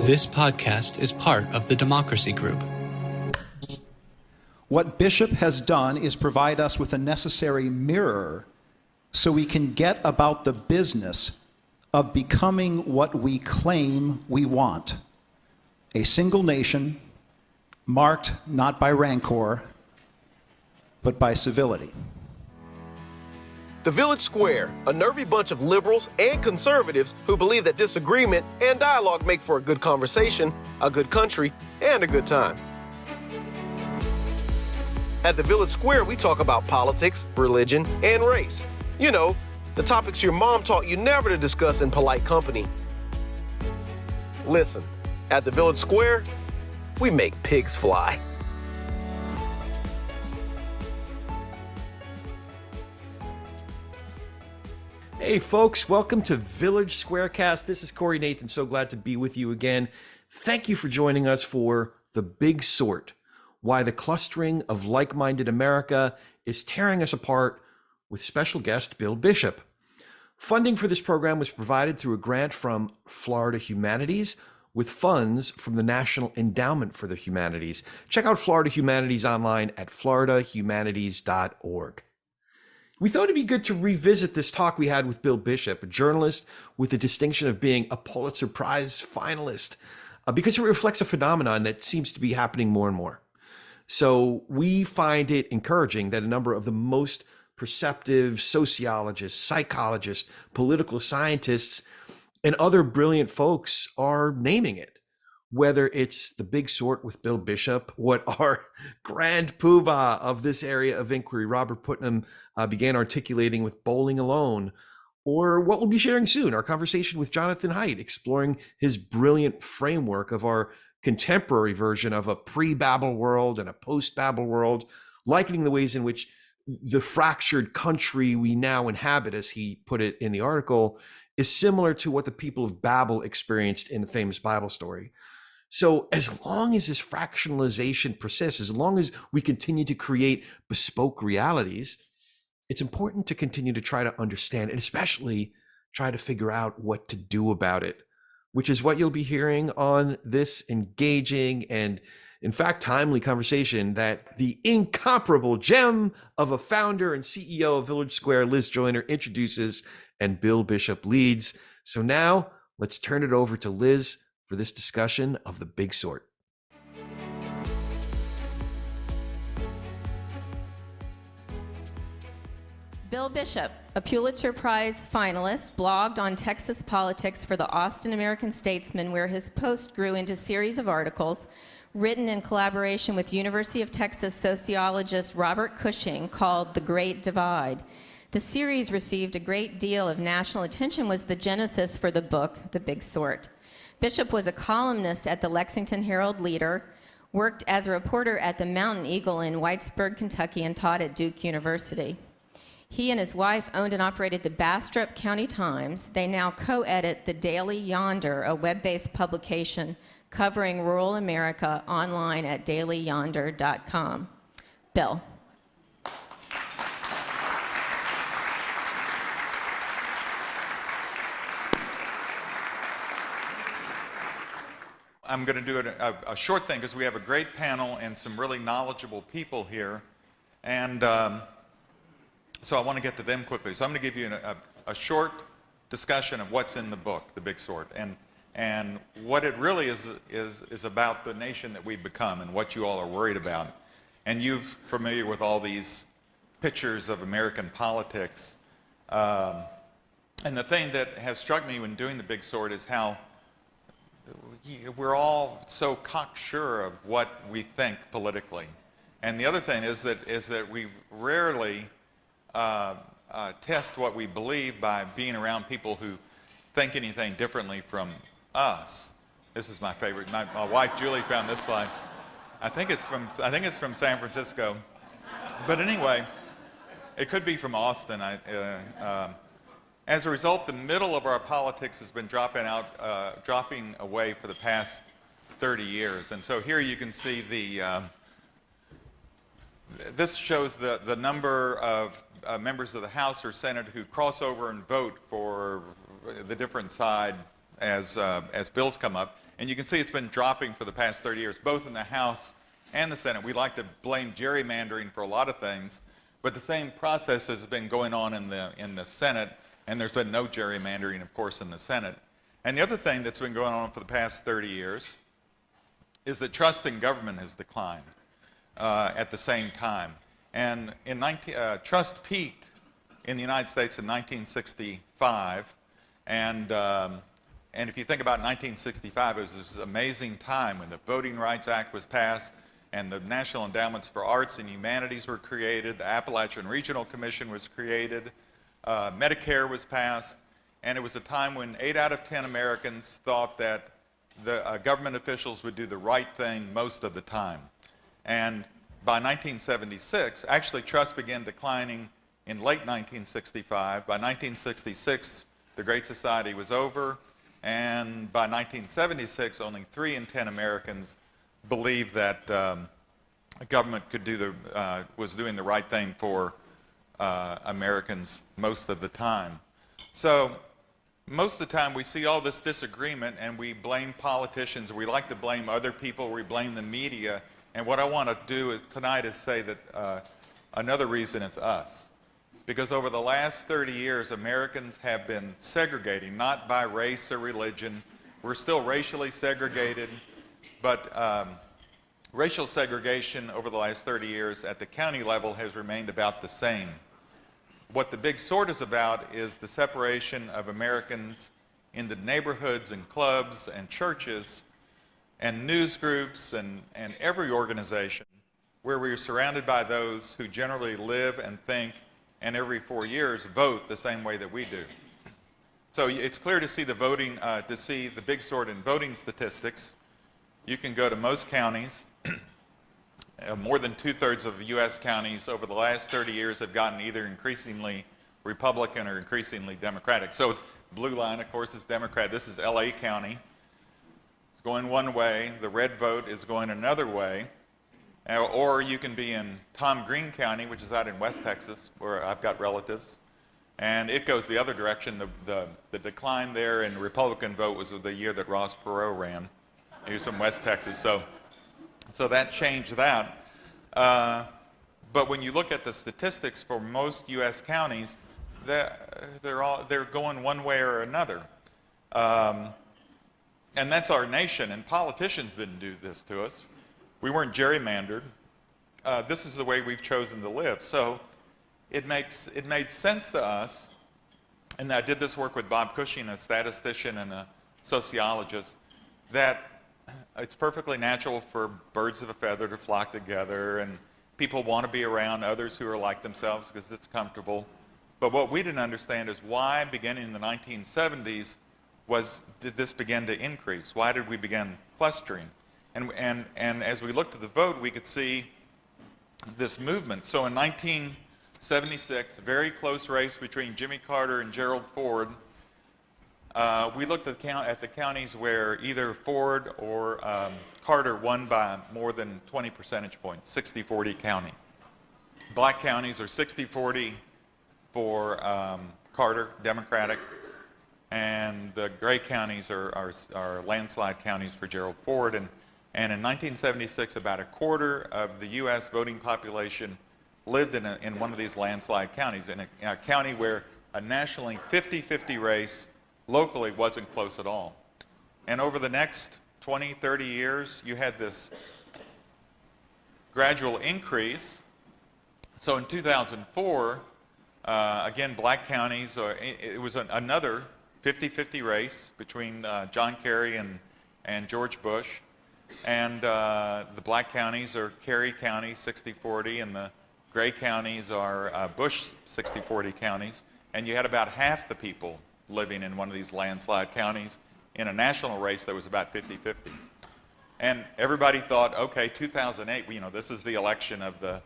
This podcast is part of the Democracy Group. What Bishop has done is provide us with a necessary mirror so we can get about the business of becoming what we claim we want. A single nation marked not by rancor, but by civility. The Village Square, a nervy bunch of liberals and conservatives who believe that disagreement and dialogue make for a good conversation, a good country, and a good time. At the Village Square, we talk about politics, religion, and race. You know, the topics your mom taught you never to discuss in polite company. Listen, at the Village Square, we make pigs fly. Hey folks, welcome to Village Squarecast. This is Corey Nathan, so glad to be with you again. Thank you for joining us for The Big Sort, why the clustering of like-minded America is tearing us apart, with special guest Bill Bishop. Funding for this program was provided through a grant from Florida Humanities with funds from the National Endowment for the Humanities. Check out Florida Humanities online at floridahumanities.org. We thought it'd be good to revisit this talk we had with Bill Bishop, a journalist with the distinction of being a Pulitzer Prize finalist, because it reflects a phenomenon that seems to be happening more and more. So we find it encouraging that a number of the most perceptive sociologists, psychologists, political scientists, and other brilliant folks are naming it. Whether it's The Big Sort with Bill Bishop, what our grand poobah of this area of inquiry, Robert Putnam, began articulating with Bowling Alone, or what we'll be sharing soon, our conversation with Jonathan Haidt, exploring his brilliant framework of our contemporary version of a pre-Babel world and a post-Babel world, likening the ways in which the fractured country we now inhabit, as he put it in the article, is similar to what the people of Babel experienced in the famous Bible story. So as long as this fractionalization persists, as long as we continue to create bespoke realities, it's important to continue to try to understand and especially try to figure out what to do about it, which is what you'll be hearing on this engaging and, in fact, timely conversation that the incomparable gem of a founder and CEO of Village Square, Liz Joyner, introduces and Bill Bishop leads. So now let's turn it over to Liz for this discussion of The Big Sort. Bill Bishop, a Pulitzer Prize finalist, blogged on Texas politics for the Austin American-Statesman, where his post grew into a series of articles written in collaboration with University of Texas sociologist Robert Cushing called The Great Divide. The series received a great deal of national attention, was the genesis for the book, The Big Sort. Bishop was a columnist at the Lexington Herald-Leader, worked as a reporter at the Mountain Eagle in Whitesburg, Kentucky, and taught at Duke University. He and his wife owned and operated the Bastrop County Times. They now co-edit the Daily Yonder, a web-based publication covering rural America, online at dailyyonder.com. Bill. I'm going to do a short thing because we have a great panel and some really knowledgeable people here. And so I want to get to them quickly. So I'm going to give you a short discussion of what's in the book, The Big Sort, and what it really is about the nation that we've become and what you all are worried about. And you're familiar with all these pictures of American politics. And the thing that has struck me when doing The Big Sort is how we're all so cocksure of what we think politically. And the other thing is that we rarely test what we believe by being around people who think anything differently from us. This is my favorite. My wife Julie found this slide. I think it's from San Francisco, but anyway, it could be from Austin. As a result, the middle of our politics has been dropping away for the past 30 years. And so here you can see this shows the number of members of the House or Senate who cross over and vote for the different side as bills come up. And you can see it's been dropping for the past 30 years, both in the House and the Senate. We like to blame gerrymandering for a lot of things, but the same process has been going on in the Senate, and there's been no gerrymandering, of course, in the Senate. And the other thing that's been going on for the past 30 years is that trust in government has declined at the same time. And trust peaked in the United States in 1965, and if you think about 1965, it was this amazing time when the Voting Rights Act was passed and the National Endowments for Arts and Humanities were created, the Appalachian Regional Commission was created, Medicare was passed, and it was a time when 8 out of 10 Americans thought that the government officials would do the right thing most of the time. And by 1976, actually trust began declining in late 1965. By 1966, the Great Society was over, and by 1976, only 3 in 10 Americans believed that government was doing the right thing for Americans most of the time. So most of the time we see all this disagreement and we blame politicians, we like to blame other people, we blame the media, and what I want to do tonight is say that another reason is us. Because over the last 30 years, Americans have been segregating, not by race or religion. We're still racially segregated, but racial segregation over the last 30 years at the county level has remained about the same. What the big sort is about is the separation of Americans into neighborhoods and clubs and churches and news groups and every organization where we are surrounded by those who generally live and think and every 4 years vote the same way that we do. So it's clear to see the voting, to see the big sort in voting statistics. You can go to most counties. More than 2/3 of U.S. counties over the last 30 years have gotten either increasingly Republican or increasingly Democratic. So blue line, of course, is Democrat. This is LA County. It's going one way. The red vote is going another way. Or you can be in Tom Green County, which is out in West Texas, where I've got relatives, and it goes the other direction. The decline there in Republican vote was the year that Ross Perot ran. He was from West Texas, so that changed that. But when you look at the statistics for most U.S. counties, they're going one way or another. And that's our nation, and politicians didn't do this to us. We weren't gerrymandered. This is the way we've chosen to live. So it made sense to us, and I did this work with Bob Cushing, a statistician and a sociologist, that it's perfectly natural for birds of a feather to flock together, and people want to be around others who are like themselves because it's comfortable. But what we didn't understand is why, beginning in the 1970s, did this begin to increase? Why did we begin clustering? And as we looked at the vote, we could see this movement. So in 1976, a very close race between Jimmy Carter and Gerald Ford. We looked at the counties where either Ford or Carter won by more than 20 percentage points, 60-40 county. Black counties are 60-40 for Carter, Democratic, and the gray counties are landslide counties for Gerald Ford. And in 1976, about a quarter of the U.S. voting population lived in one of these landslide counties, in a county where a nationally 50-50 race locally wasn't close at all. And over the next 20, 30 years, you had this gradual increase. So in 2004, again, black counties, it was another 50-50 race between John Kerry and George Bush. And the black counties are Kerry County, 60-40, and the gray counties are Bush 60-40 counties. And you had about half the people living in one of these landslide counties in a national race that was about 50-50. And everybody thought, okay, 2008, this is the election of the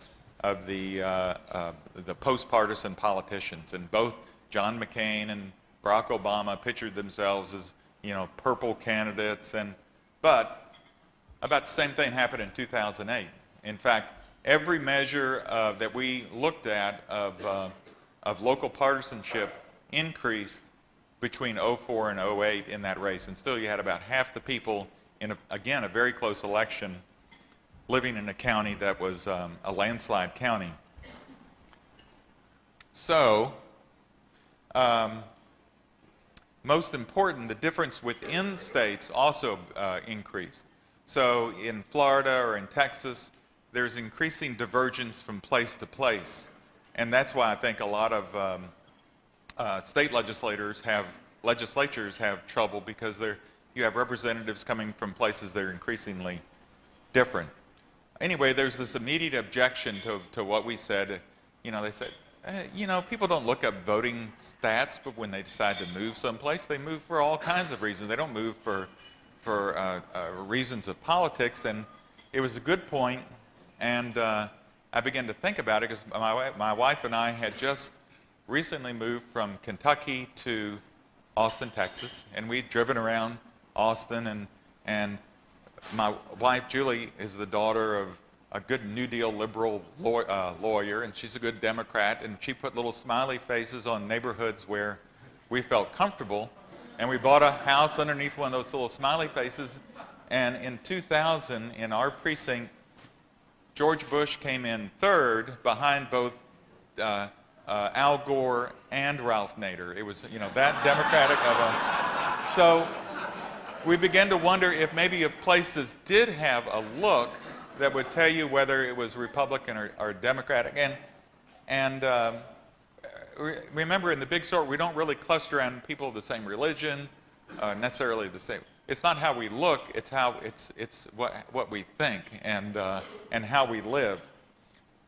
post-partisan politicians. And both John McCain and Barack Obama pictured themselves as, purple candidates. But about the same thing happened in 2008. In fact, every measure that we looked at of local partisanship increased between '04 and '08 in that race. And still you had about half the people in, again, a very close election living in a county that was a landslide county. So, most important, the difference within states also increased. So in Florida or in Texas, there's increasing divergence from place to place. And that's why I think a lot of state legislatures have trouble, because you have representatives coming from places that are increasingly different. Anyway, there's this immediate objection to what we said. You know, they said, you know, people don't look up voting stats, but when they decide to move someplace, they move for all kinds of reasons. They don't move for reasons of politics. And it was a good point, and I began to think about it because my wife and I had just recently moved from Kentucky to Austin, Texas, and we'd driven around Austin, and my wife Julie is the daughter of a good New Deal liberal lawyer, and she's a good Democrat, and she put little smiley faces on neighborhoods where we felt comfortable, and we bought a house underneath one of those little smiley faces. And in 2000, in our precinct, George Bush came in third behind both Al Gore and Ralph Nader. It was, you know, that Democratic of a... So we began to wonder if maybe if places did have a look that would tell you whether it was Republican or Democratic. And remember, in the big story, we don't really cluster around people of the same religion, necessarily the same. It's not how we look; it's how it's what we think and how we live.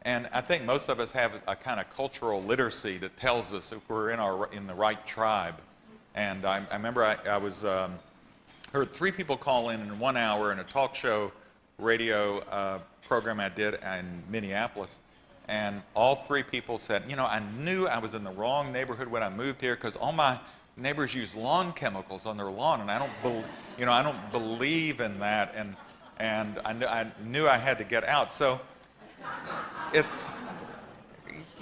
And I think most of us have a kind of cultural literacy that tells us if we're in the right tribe. And I remember I was heard 3 people call in 1 hour in a talk show radio program I did in Minneapolis, and all 3 people said, you know, I knew I was in the wrong neighborhood when I moved here because all my neighbors use lawn chemicals on their lawn, and I don't believe in that, and I knew I had to get out. So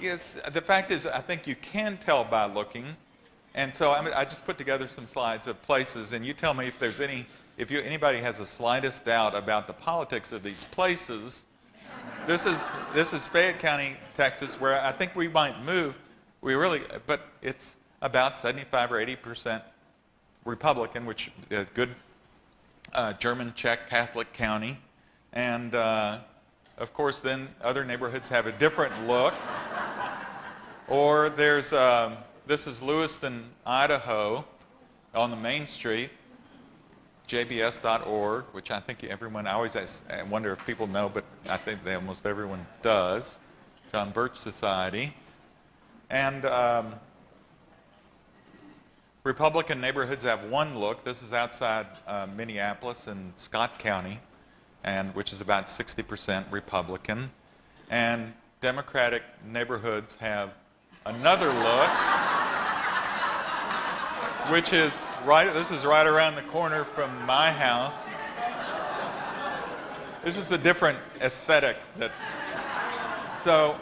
yes, the fact is, I think you can tell by looking, and so I just put together some slides of places, and you tell me if there's anybody has the slightest doubt about the politics of these places. This is Fayette County, Texas, where I think we might move. But it's about 75 or 80% Republican, which is a good German Czech Catholic county. And of course, then other neighborhoods have a different look. Or there's, this is Lewiston, Idaho, on the main street. JBS.org, which I think everyone, I wonder if people know, but I think almost everyone does. John Birch Society. And Republican neighborhoods have one look. This is outside Minneapolis in Scott County, which is about 60% Republican. And Democratic neighborhoods have another look, which is this is right around the corner from my house. This is a different aesthetic so,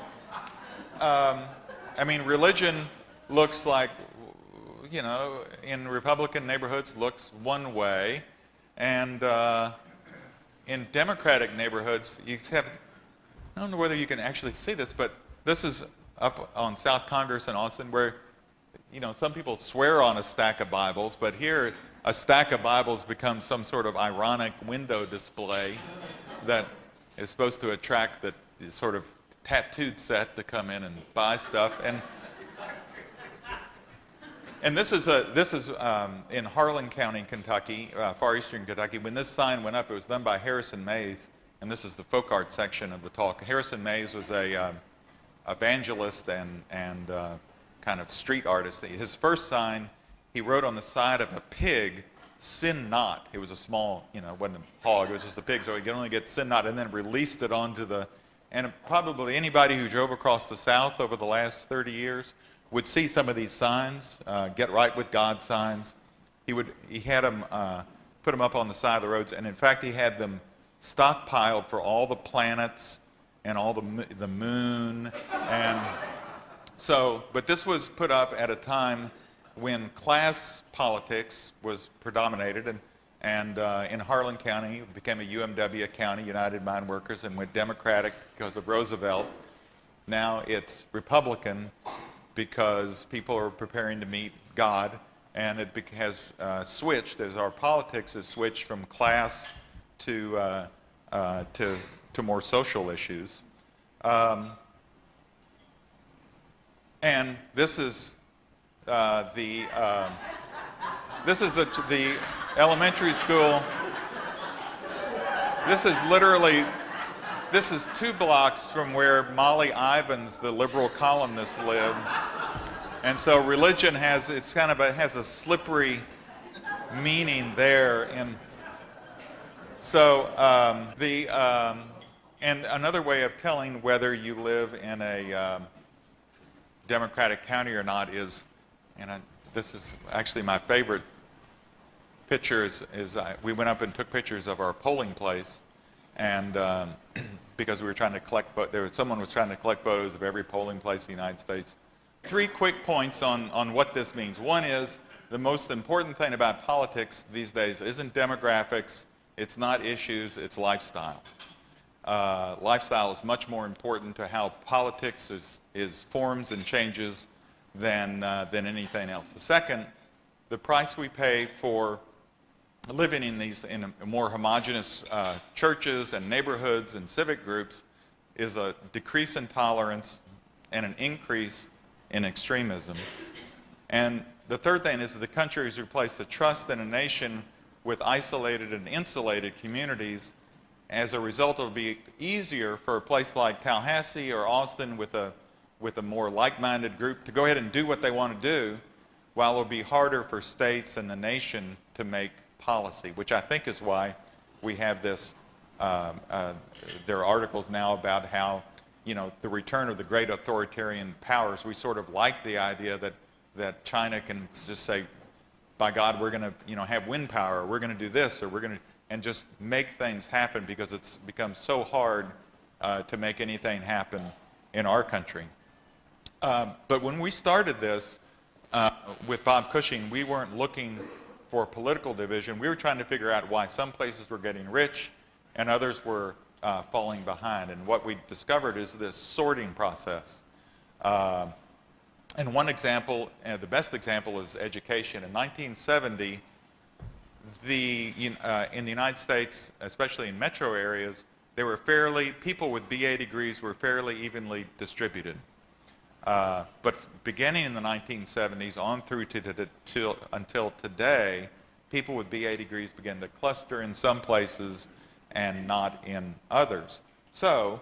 I mean, religion looks like, you know, in Republican neighborhoods looks one way, and in Democratic neighborhoods, you have, I don't know whether you can actually see this, but this is up on South Congress in Austin, where, you know, some people swear on a stack of Bibles, but here a stack of Bibles becomes some sort of ironic window display that is supposed to attract the sort of tattooed set to come in and buy stuff. And this is in Harlan County, Kentucky, far eastern Kentucky. When this sign went up, it was done by Harrison Mays, and this is the folk art section of the talk. Harrison Mays was a evangelist and kind of street artist. His first sign, he wrote on the side of a pig, "Sin not." It was a small, you know, it wasn't a hog, it was just a pig, so he could only get "sin not," and then released it onto and probably anybody who drove across the South over the last 30 years would see some of these signs, "Get right with God" signs. He had them, put them up on the side of the roads, and in fact he had them stockpiled for all the planets and all the moon, and so, but this was put up at a time when class politics was predominated, and in Harlan County it became a UMW county, United Mine Workers, and went Democratic because of Roosevelt. Now it's Republican because people are preparing to meet God, and it has switched, as our politics has switched from class to more social issues. And this is the elementary school. This is 2 blocks from where Molly Ivins, the liberal columnist, lived. And so religion has a slippery meaning there. And so and another way of telling whether you live in a Democratic county or not is, this is actually my favorite picture, we went up and took pictures of our polling place, and because we were trying to collect, someone was trying to collect photos of every polling place in the United States. 3 quick points on what this means. One is, the most important thing about politics these days isn't demographics, it's not issues, it's lifestyle. Lifestyle is much more important to how politics is forms and changes than anything else. The second, the price we pay for living in more homogeneous churches and neighborhoods and civic groups is a decrease in tolerance and an increase in extremism. And the third thing is that the country has replaced the trust in a nation with isolated and insulated communities. As a result, it will be easier for a place like Tallahassee or Austin with a more like-minded group to go ahead and do what they want to do, while it will be harder for states and the nation to make policy, which I think is why we have this, there are articles now about how, the return of the great authoritarian powers. We sort of like the idea that China can just say, by God, we're going to, have wind power, we're going to do this, or we're going to, and just make things happen, because it's become so hard to make anything happen in our country. But when we started this with Bob Cushing, we weren't looking for political division. We were trying to figure out why some places were getting rich and others were falling behind. And what we discovered is this sorting process. And one example, the best example, is education. In 1970, in the United States, especially in metro areas, people with BA degrees were fairly evenly distributed. But beginning in the 1970s on through until today, people with BA degrees began to cluster in some places and not in others. So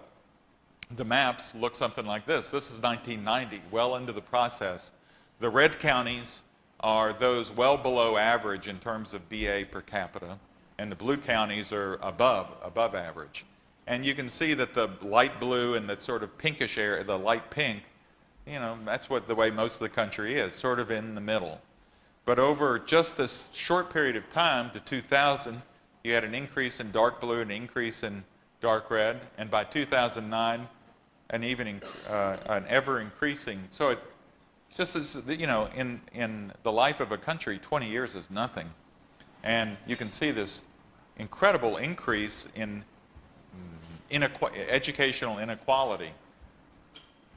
the maps look something like this. This is 1990, well into the process. The red counties are those well below average in terms of BA per capita, and the blue counties are above average. And you can see that the light blue and that sort of pinkish area, the light pink, that's the way most of the country is, sort of in the middle. But over just this short period of time, to 2000, you had an increase in dark blue, an increase in dark red, and by 2009, an ever increasing. So it just is, in the life of a country, 20 years is nothing. And you can see this incredible increase in educational inequality.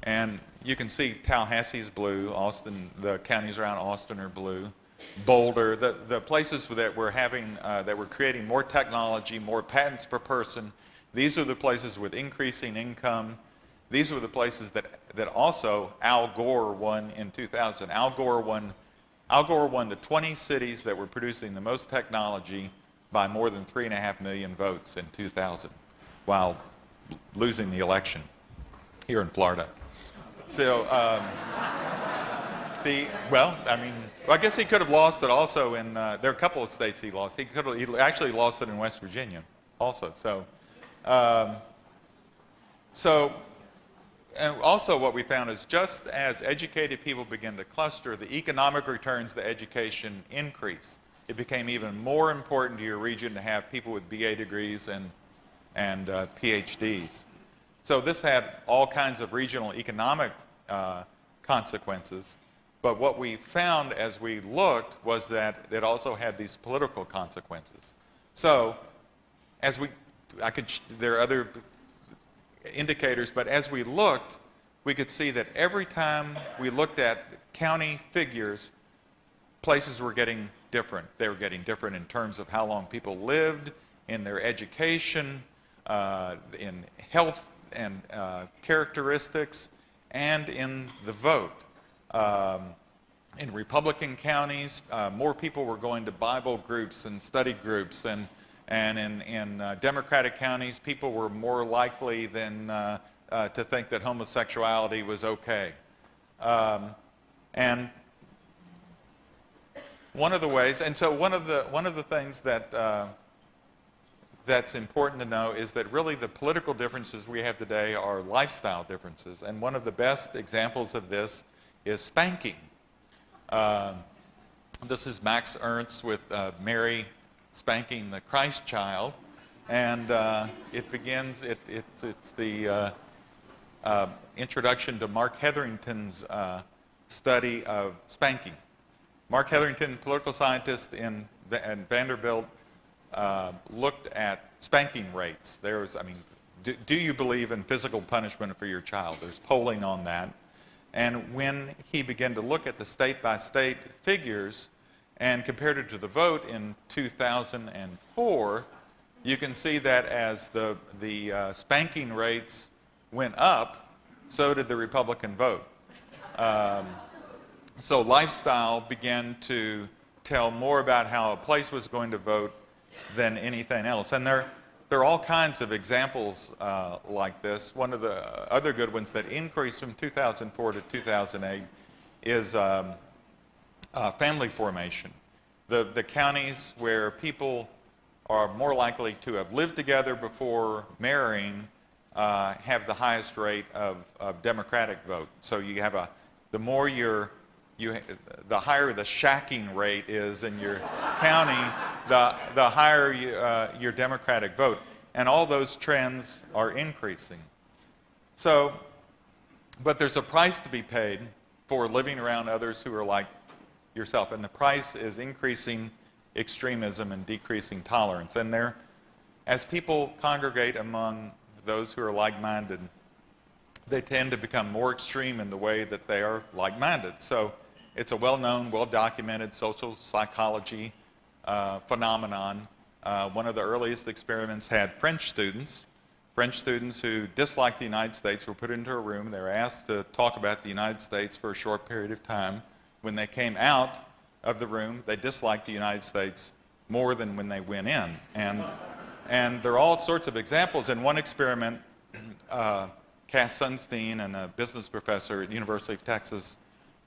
And you can see Tallahassee's blue, Austin, the counties around Austin are blue. Boulder, the places that we're creating more technology, more patents per person, these are the places with increasing income. These were the places that also Al Gore won in 2000. Al Gore won the 20 cities that were producing the most technology by more than 3.5 million votes in 2000, while losing the election here in Florida. So, I guess he could have lost it also in, there are a couple of states he lost. He actually lost it in West Virginia also. And also what we found is, just as educated people begin to cluster, the economic returns to education increase. It became even more important to your region to have people with BA degrees and PhDs. So this had all kinds of regional economic consequences. But what we found as we looked was that it also had these political consequences. So, there are other indicators, but as we looked, we could see that every time we looked at county figures, places were getting different. They were getting different in terms of how long people lived, in their education, in health and characteristics, and in the vote. In Republican counties, more people were going to Bible groups and study groups, and in Democratic counties, people were more likely than to think that homosexuality was okay. And one of the ways, and so one of the things that that's important to know is that really the political differences we have today are lifestyle differences, and one of the best examples of this is spanking. This is Max Ernst with Mary spanking the Christ child, and it begins. It's the introduction to Mark Hetherington's study of spanking. Mark Hetherington, political scientist in Vanderbilt, looked at spanking rates. Do you believe in physical punishment for your child? There's polling on that. And when he began to look at the state-by-state figures and compared it to the vote in 2004, you can see that as the spanking rates went up, so did the Republican vote. So lifestyle began to tell more about how a place was going to vote than anything else. And there are all kinds of examples like this. One of the other good ones that increased from 2004 to 2008 is family formation. The counties where people are more likely to have lived together before marrying have the highest rate of Democratic vote. So you have the higher the shacking rate is in your county, the higher your Democratic vote. And all those trends are increasing. So, but there's a price to be paid for living around others who are like yourself. And the price is increasing extremism and decreasing tolerance. And as people congregate among those who are like-minded, they tend to become more extreme in the way that they are like-minded. So it's a well-known, well-documented social psychology phenomenon. One of the earliest experiments had French students who disliked the United States were put into a room. They were asked to talk about the United States for a short period of time. When they came out of the room, they disliked the United States more than when they went in. And there are all sorts of examples. In one experiment, Cass Sunstein and a business professor at the University of Texas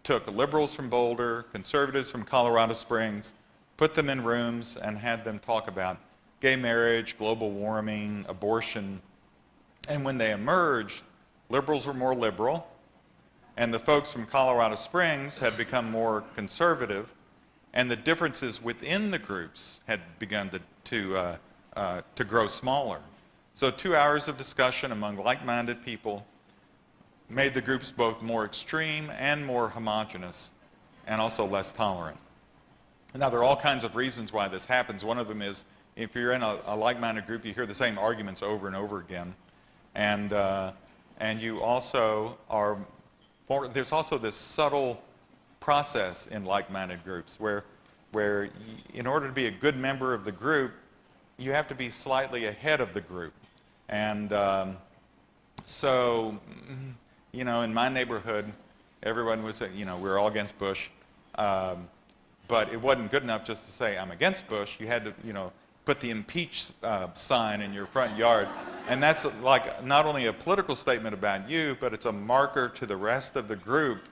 took liberals from Boulder, conservatives from Colorado Springs, put them in rooms and had them talk about gay marriage, global warming, abortion. And when they emerged, liberals were more liberal, and the folks from Colorado Springs had become more conservative, and the differences within the groups had begun to grow smaller. So 2 hours of discussion among like-minded people made the groups both more extreme and more homogeneous, and also less tolerant. Now, there are all kinds of reasons why this happens. One of them is if you're in a like-minded group, you hear the same arguments over and over again. And you also are more, there's also this subtle process in like-minded groups where in order to be a good member of the group, you have to be slightly ahead of the group. And so, you know, in my neighborhood, everyone was, you know, we're all against Bush. But it wasn't good enough just to say, I'm against Bush. You had to, you know, put the impeach sign in your front yard. And that's like not only a political statement about you, but it's a marker to the rest of the group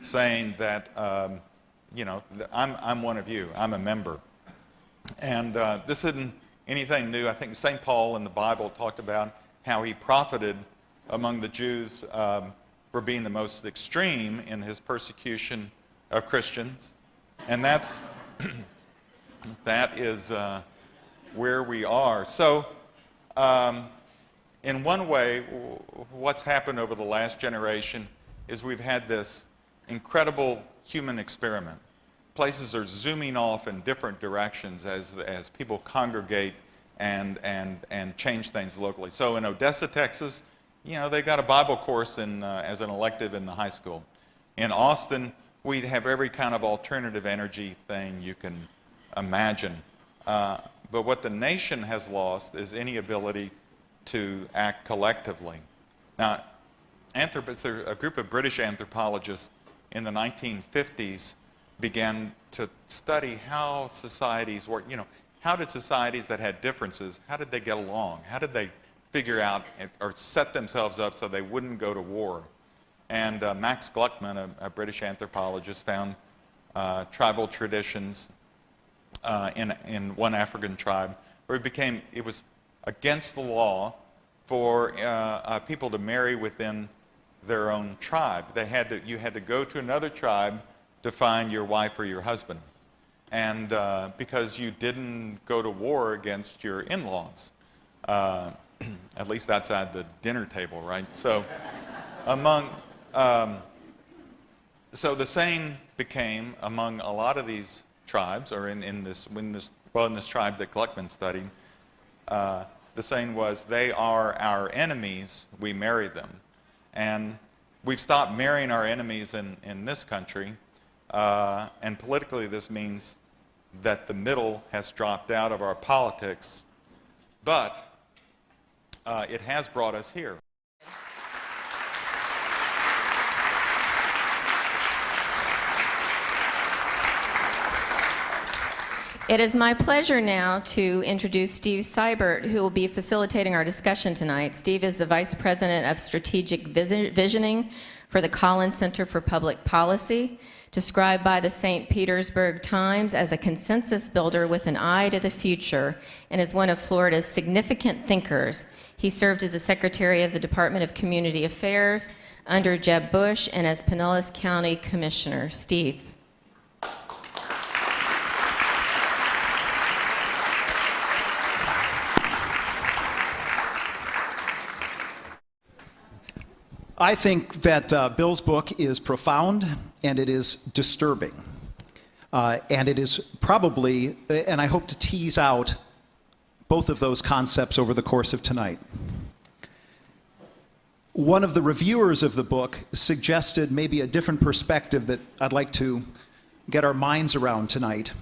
saying that, you know, I'm one of you. I'm a member. And this isn't anything new. I think St. Paul in the Bible talked about how he profited among the Jews for being the most extreme in his persecution of Christians. And that is where we are. So in one way, what's happened over the last generation is we've had this incredible human experiment. Places are zooming off in different directions as people congregate and change things locally. So in Odessa, Texas, you know, they got a Bible course as an elective in the high school. In Austin, we have every kind of alternative energy thing you can imagine. But what the nation has lost is any ability to act collectively. Now, a group of British anthropologists in the 1950s began to study how societies work. You know, how did societies that had differences, how did they get along? How did they figure out or set themselves up so they wouldn't go to war? And Max Gluckman, a British anthropologist, found tribal traditions in one African tribe where it was against the law for people to marry within their own tribe. You had to go to another tribe to find your wife or your husband, and because you didn't go to war against your in-laws, at least outside the dinner table, right? So, so the saying became among a lot of these tribes, or in this tribe that Gluckman studied, the saying was, "They are our enemies, we marry them." And we've stopped marrying our enemies in this country, and politically this means that the middle has dropped out of our politics, but it has brought us here. It is my pleasure now to introduce Steve Seibert, who will be facilitating our discussion tonight. Steve is the Vice President of Strategic Visioning for the Collins Center for Public Policy, described by the St. Petersburg Times as a consensus builder with an eye to the future, and is one of Florida's significant thinkers. He served as the Secretary of the Department of Community Affairs under Jeb Bush and as Pinellas County Commissioner. Steve. I think that Bill's book is profound and it is disturbing. And it is probably, and I hope to tease out both of those concepts over the course of tonight. One of the reviewers of the book suggested maybe a different perspective that I'd like to get our minds around tonight.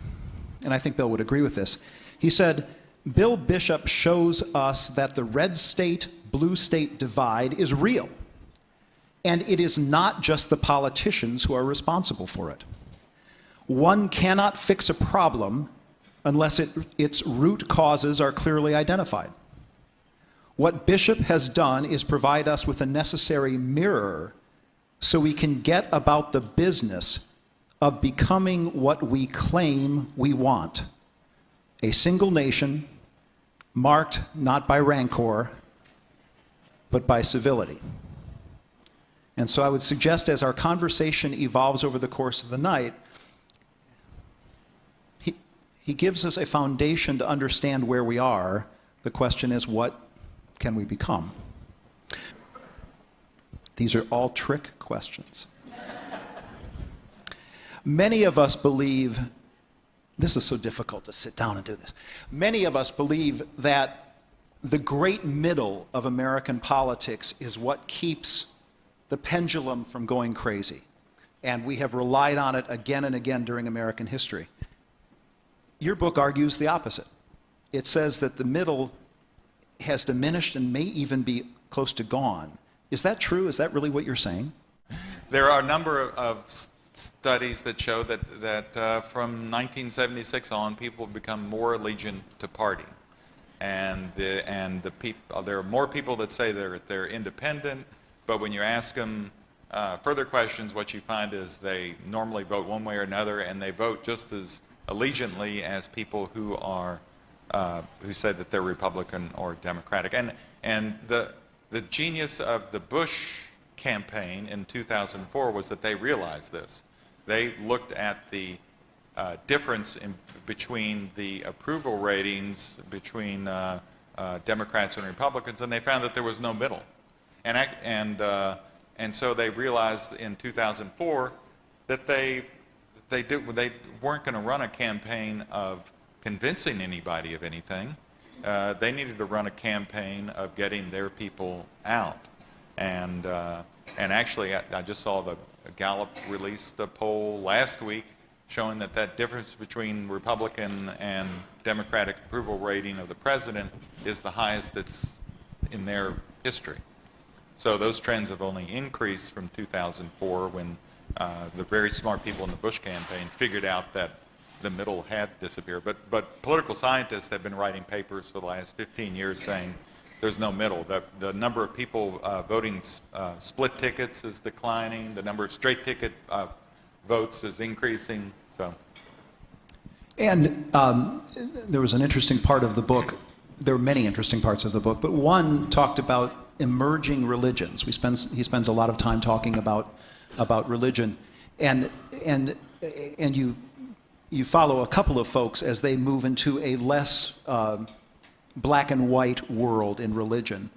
And I think Bill would agree with this. He said, Bill Bishop shows us that the red state, blue state divide is real. And it is not just the politicians who are responsible for it. One cannot fix a problem unless its root causes are clearly identified. What Bishop has done is provide us with a necessary mirror so we can get about the business of becoming what we claim we want. A single nation marked not by rancor, but by civility. And so I would suggest as our conversation evolves over the course of the night, he gives us a foundation to understand where we are. The question is, what can we become? These are all trick questions. Many of us believe, this is so difficult to sit down and do this. Many of us believe that the great middle of American politics is what keeps the pendulum from going crazy. And we have relied on it again and again during American history. Your book argues the opposite. It says that the middle has diminished and may even be close to gone. Is that true? Is that really what you're saying? There are a number of studies that show that from 1976 on, people have become more allegiant to party. And there are more people that say they're independent, but when you ask them further questions, what you find is they normally vote one way or another, and they vote just as allegiantly as people who say that they're Republican or Democratic. And the genius of the Bush campaign in 2004 was that they realized this. They looked at the difference between the approval ratings between Democrats and Republicans, and they found that there was no middle. And so they realized in 2004 that they weren't going to run a campaign of convincing anybody of anything. They needed to run a campaign of getting their people out. And actually, I just saw the Gallup released a poll last week showing that difference between Republican and Democratic approval rating of the president is the highest that's in their history. So those trends have only increased from 2004 when the very smart people in the Bush campaign figured out that the middle had disappeared. But political scientists have been writing papers for the last 15 years saying there's no middle. The number of people voting split tickets is declining. The number of straight ticket votes is increasing. So. And there was an interesting part of the book. There are many interesting parts of the book, but one talked about emerging religions. He spends a lot of time talking about religion, and you follow a couple of folks as they move into a less black and white world in religion.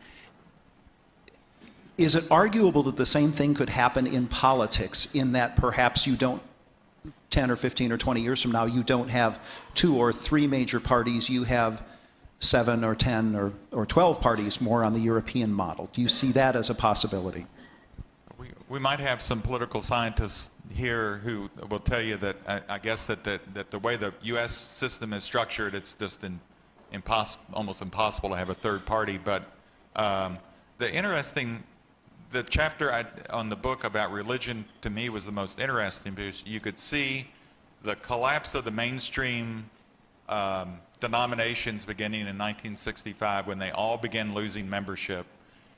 Is it arguable that the same thing could happen in politics, in that perhaps you don't, 10 or 15 or 20 years from now, you don't have 2 or 3 major parties, you have 7 or 10 or 12 parties more on the European model? Do you see that as a possibility? We might have some political scientists here who will tell you that I guess that the way the U.S. system is structured, it's just almost impossible to have a third party. But the chapter on the book about religion to me was the most interesting, because you could see the collapse of the mainstream denominations beginning in 1965 when they all began losing membership,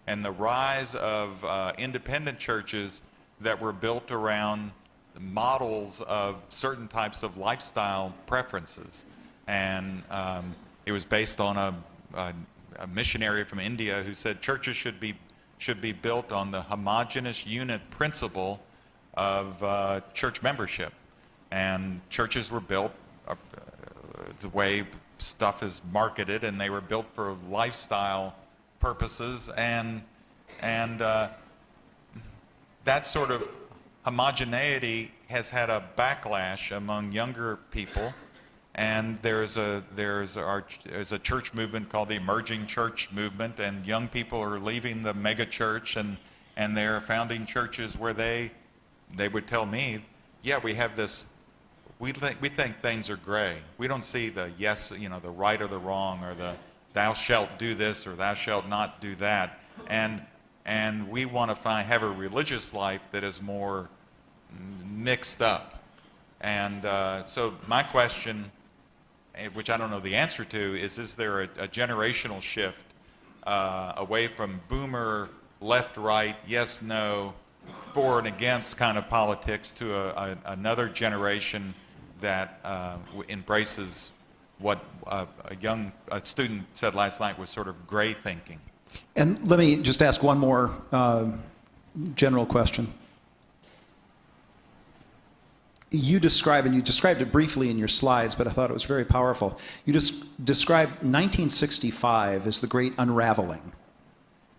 and the rise of independent churches that were built around models of certain types of lifestyle preferences. And it was based on a missionary from India who said churches should be built on the homogeneous unit principle of church membership. And churches were built the way stuff is marketed, and they were built for lifestyle purposes, and that sort of homogeneity has had a backlash among younger people. And there's a church movement called the emerging church movement, and young people are leaving the mega church and they're founding churches where they would tell me, yeah, we have this, we think things are gray. We don't see the yes, the right or the wrong, or the thou shalt do this or thou shalt not do that. And we want to have a religious life that is more mixed up. And so my question, which I don't know the answer to, is there a generational shift away from boomer, left, right, yes, no, for and against kind of politics to another generation that embraces what a student said last night was sort of gray thinking? And let me just ask one more general question. You described it briefly in your slides, but I thought it was very powerful. You just described 1965 as the great unraveling.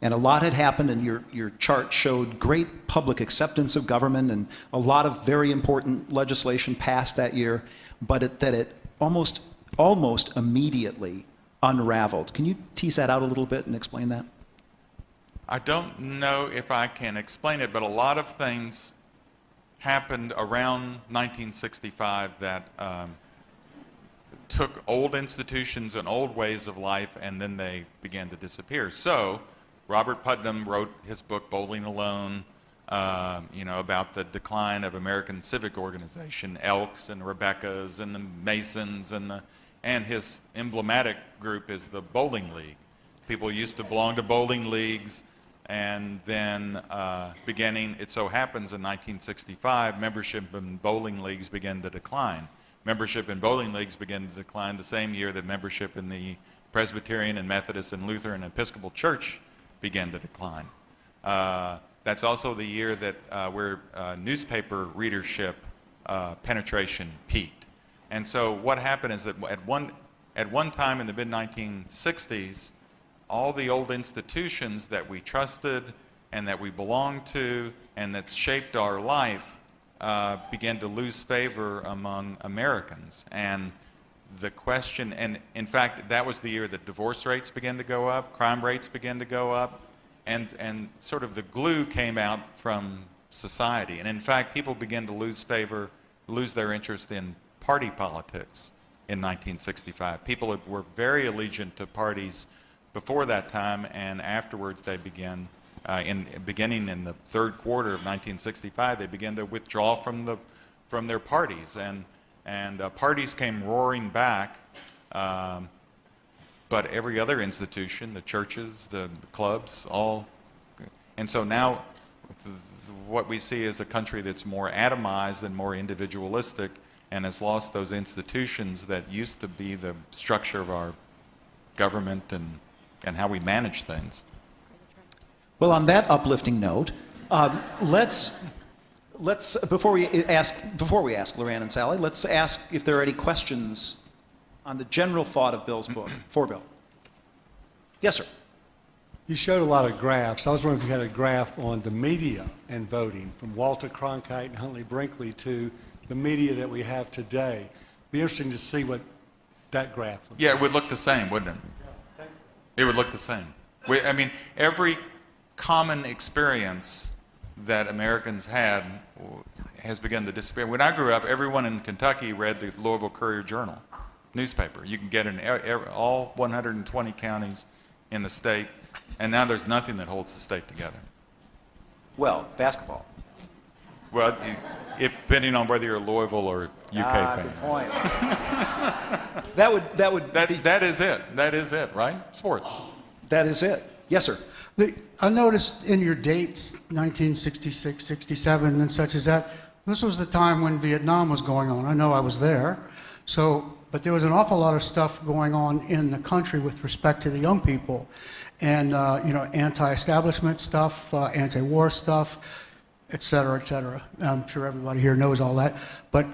And a lot had happened, and your chart showed great public acceptance of government and a lot of very important legislation passed that year, but it almost immediately unraveled. Can you tease that out a little bit and explain that? I don't know if I can explain it, but a lot of things happened around 1965 that took old institutions and old ways of life, and then they began to disappear. So Robert Putnam wrote his book Bowling Alone, about the decline of American civic organization, Elks and Rebecca's and the Masons, and his emblematic group is the Bowling League. People used to belong to bowling leagues, and then it so happens in 1965, membership in bowling leagues began to decline. Membership in bowling leagues began to decline the same year that membership in the Presbyterian and Methodist and Lutheran and Episcopal Church began to decline. That's also the year that where newspaper readership penetration peaked. And so what happened is that at one time in the mid-1960s, all the old institutions that we trusted and that we belonged to and that shaped our life began to lose favor among Americans. And the question, and in fact, that was the year that divorce rates began to go up, crime rates began to go up, and sort of the glue came out from society. And in fact, people began to lose their interest in party politics in 1965. People were very allegiant to parties before that time, and afterwards they began, beginning in the third quarter of 1965, they began to withdraw from their parties, and parties came roaring back. But every other institution, the churches, the clubs, all, and so now what we see is a country that's more atomized and more individualistic, and has lost those institutions that used to be the structure of our government and how we manage things. Well, on that uplifting note, let's before we ask Loranne and Sally, let's ask if there are any questions on the general thought of Bill's book. For Bill. Yes, sir. You showed a lot of graphs. I was wondering if you had a graph on the media and voting, from Walter Cronkite and Huntley Brinkley to the media that we have today. Be interesting to see what that graph would Yeah, it would look the same, wouldn't it? Yeah, It would look the same. I mean, every common experience that Americans had has begun to disappear. When I grew up, everyone in Kentucky read the Louisville Courier-Journal newspaper. You can get it in all 120 counties in the state, and now there's nothing that holds the state together. Well, basketball. Well, depending on whether you're a Louisville or UK fan. Good point. that is it. That is it, right? Sports. That is it. Yes, sir. I noticed in your dates, 1966, 67, and such as that, this was the time when Vietnam was going on. I know I was there. But there was an awful lot of stuff going on in the country with respect to the young people, and anti-establishment stuff, anti-war stuff, et cetera, et cetera. I'm sure everybody here knows all that. But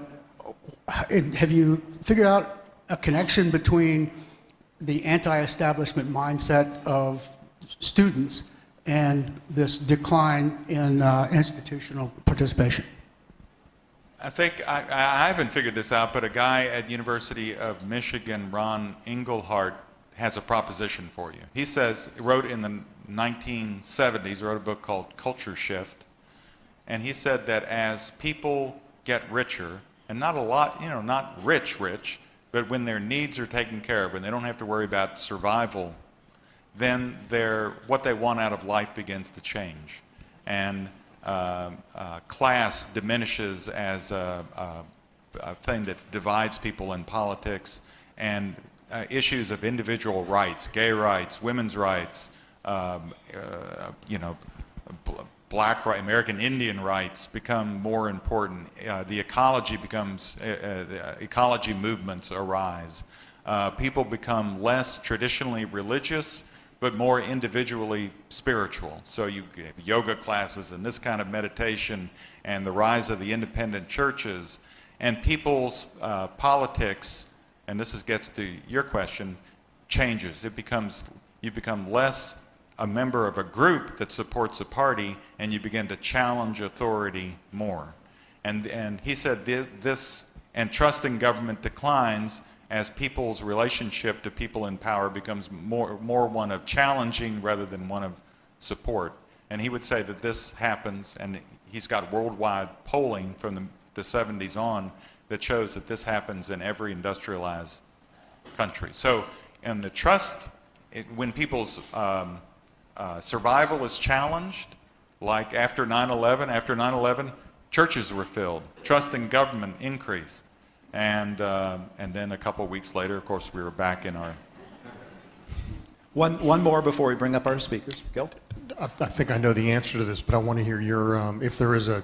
have you figured out a connection between the anti-establishment mindset of students and this decline in institutional participation? I think, I haven't figured this out, but a guy at University of Michigan, Ron Engelhardt, has a proposition for you. He wrote in the 1970s, wrote a book called Culture Shift, and he said that as people get richer, and not a lot, not rich, but when their needs are taken care of, when they don't have to worry about survival, then what they want out of life begins to change. And class diminishes as a thing that divides people in politics, and issues of individual rights, gay rights, women's rights, black rights, American Indian rights become more important. The ecology movements arise. People become less traditionally religious, but more individually spiritual. So you have yoga classes and this kind of meditation, and the rise of the independent churches, and people's politics, and this gets to your question, changes. You become less a member of a group that supports a party, and you begin to challenge authority more. And he said this, and trust in government declines as people's relationship to people in power becomes more one of challenging rather than one of support. And he would say that this happens, and he's got worldwide polling from the 70s on that shows that this happens in every industrialized country. So, and the trust, when people's survival is challenged, like after 9/11, churches were filled, trust in government increased. And then a couple weeks later, of course, we were back in our... One more before we bring up our speakers. Gil? I think I know the answer to this, but I want to hear your, if there is a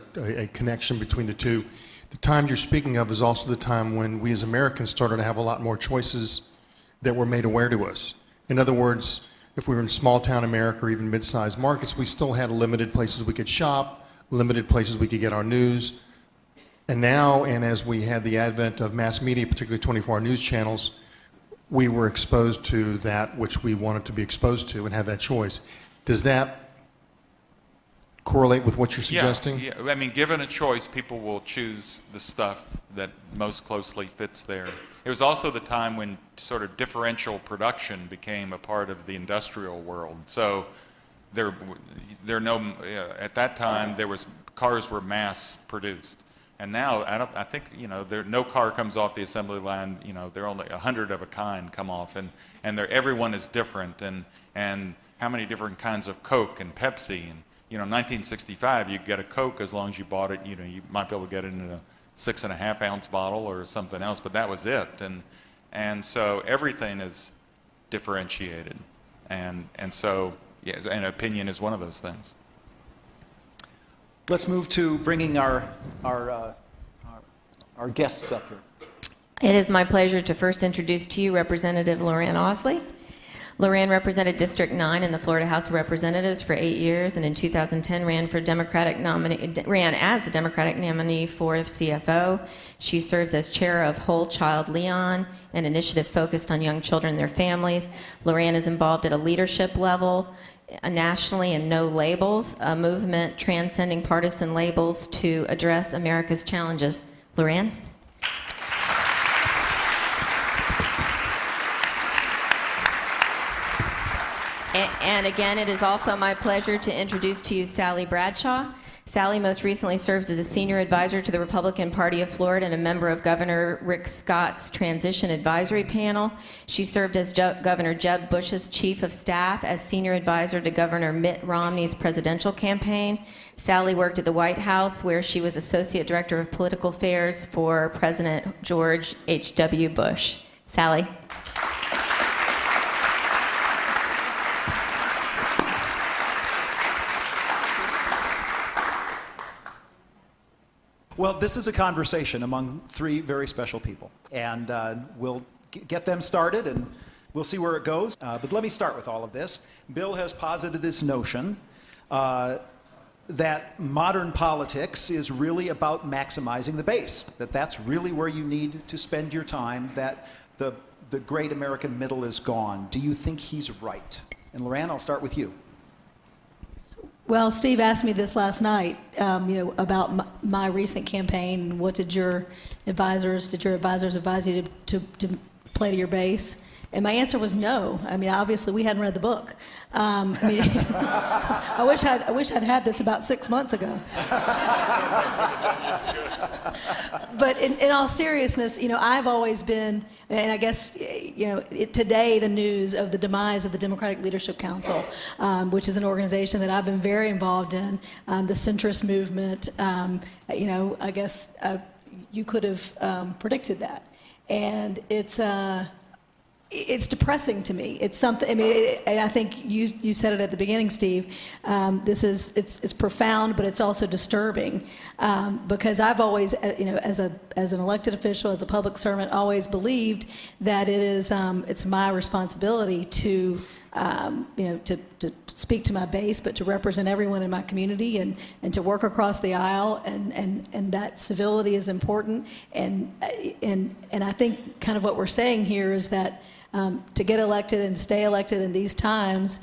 connection between the two. The time you're speaking of is also the time when we as Americans started to have a lot more choices that were made aware to us. In other words, if we were in small town America or even mid-sized markets, we still had limited places we could shop, limited places we could get our news. And now, and as we had the advent of mass media, particularly 24-hour news channels, we were exposed to that which we wanted to be exposed to and have that choice. Does that correlate with what you're suggesting? Yeah, I mean, given a choice, people will choose the stuff that most closely fits there. It was also the time when sort of differential production became a part of the industrial world. So at that time, cars were mass produced. And now, I think, no car comes off the assembly line, there are only 100 of a kind come off, and everyone is different, and how many different kinds of Coke and Pepsi, and, 1965, you could get a Coke as long as you bought it, you might be able to get it in a 6.5 ounce bottle or something else, but that was it, and so everything is differentiated, and so, yeah, and opinion is one of those things. Let's move to bringing our guests up here. It is my pleasure to first introduce to you Representative Lorraine Osley. Lorraine represented District 9 in the Florida House of Representatives for 8 years, and in 2010 ran as the Democratic nominee for CFO. She serves as chair of Whole Child Leon, an initiative focused on young children and their families. Lorraine is involved at a leadership level nationally in No Labels, a movement transcending partisan labels to address America's challenges. Lorraine? And again, it is also my pleasure to introduce to you Sally Bradshaw. Sally most recently serves as a senior advisor to the Republican Party of Florida and a member of Governor Rick Scott's Transition Advisory Panel. She served as Governor Jeb Bush's chief of staff, as senior advisor to Governor Mitt Romney's presidential campaign. Sally worked at the White House, where she was associate director of political affairs for President George H.W. Bush. Sally. Well, this is a conversation among three very special people, and we'll get them started, and we'll see where it goes. But let me start with all of this. Bill has posited this notion that modern politics is really about maximizing the base, that that's really where you need to spend your time, that the great American middle is gone. Do you think he's right? And Lorraine, I'll start with you. Well, Steve asked me this last night, about my recent campaign, and what did your advisors advise you to play to your base? And my answer was no. I mean, obviously, we hadn't read the book. I wish I'd had this about 6 months ago. But in all seriousness, I've always been, and I guess, today the news of the demise of the Democratic Leadership Council, which is an organization that I've been very involved in, the centrist movement, I guess you could have predicted that. And it's depressing to me. It's something. I mean, I think you said it at the beginning, Steve. It's profound, but it's also disturbing, because I've always, as an elected official, as a public servant, always believed that it's my responsibility to speak to my base, but to represent everyone in my community, and to work across the aisle, and that civility is important. And I think kind of what we're saying here is that to get elected and stay elected in these times,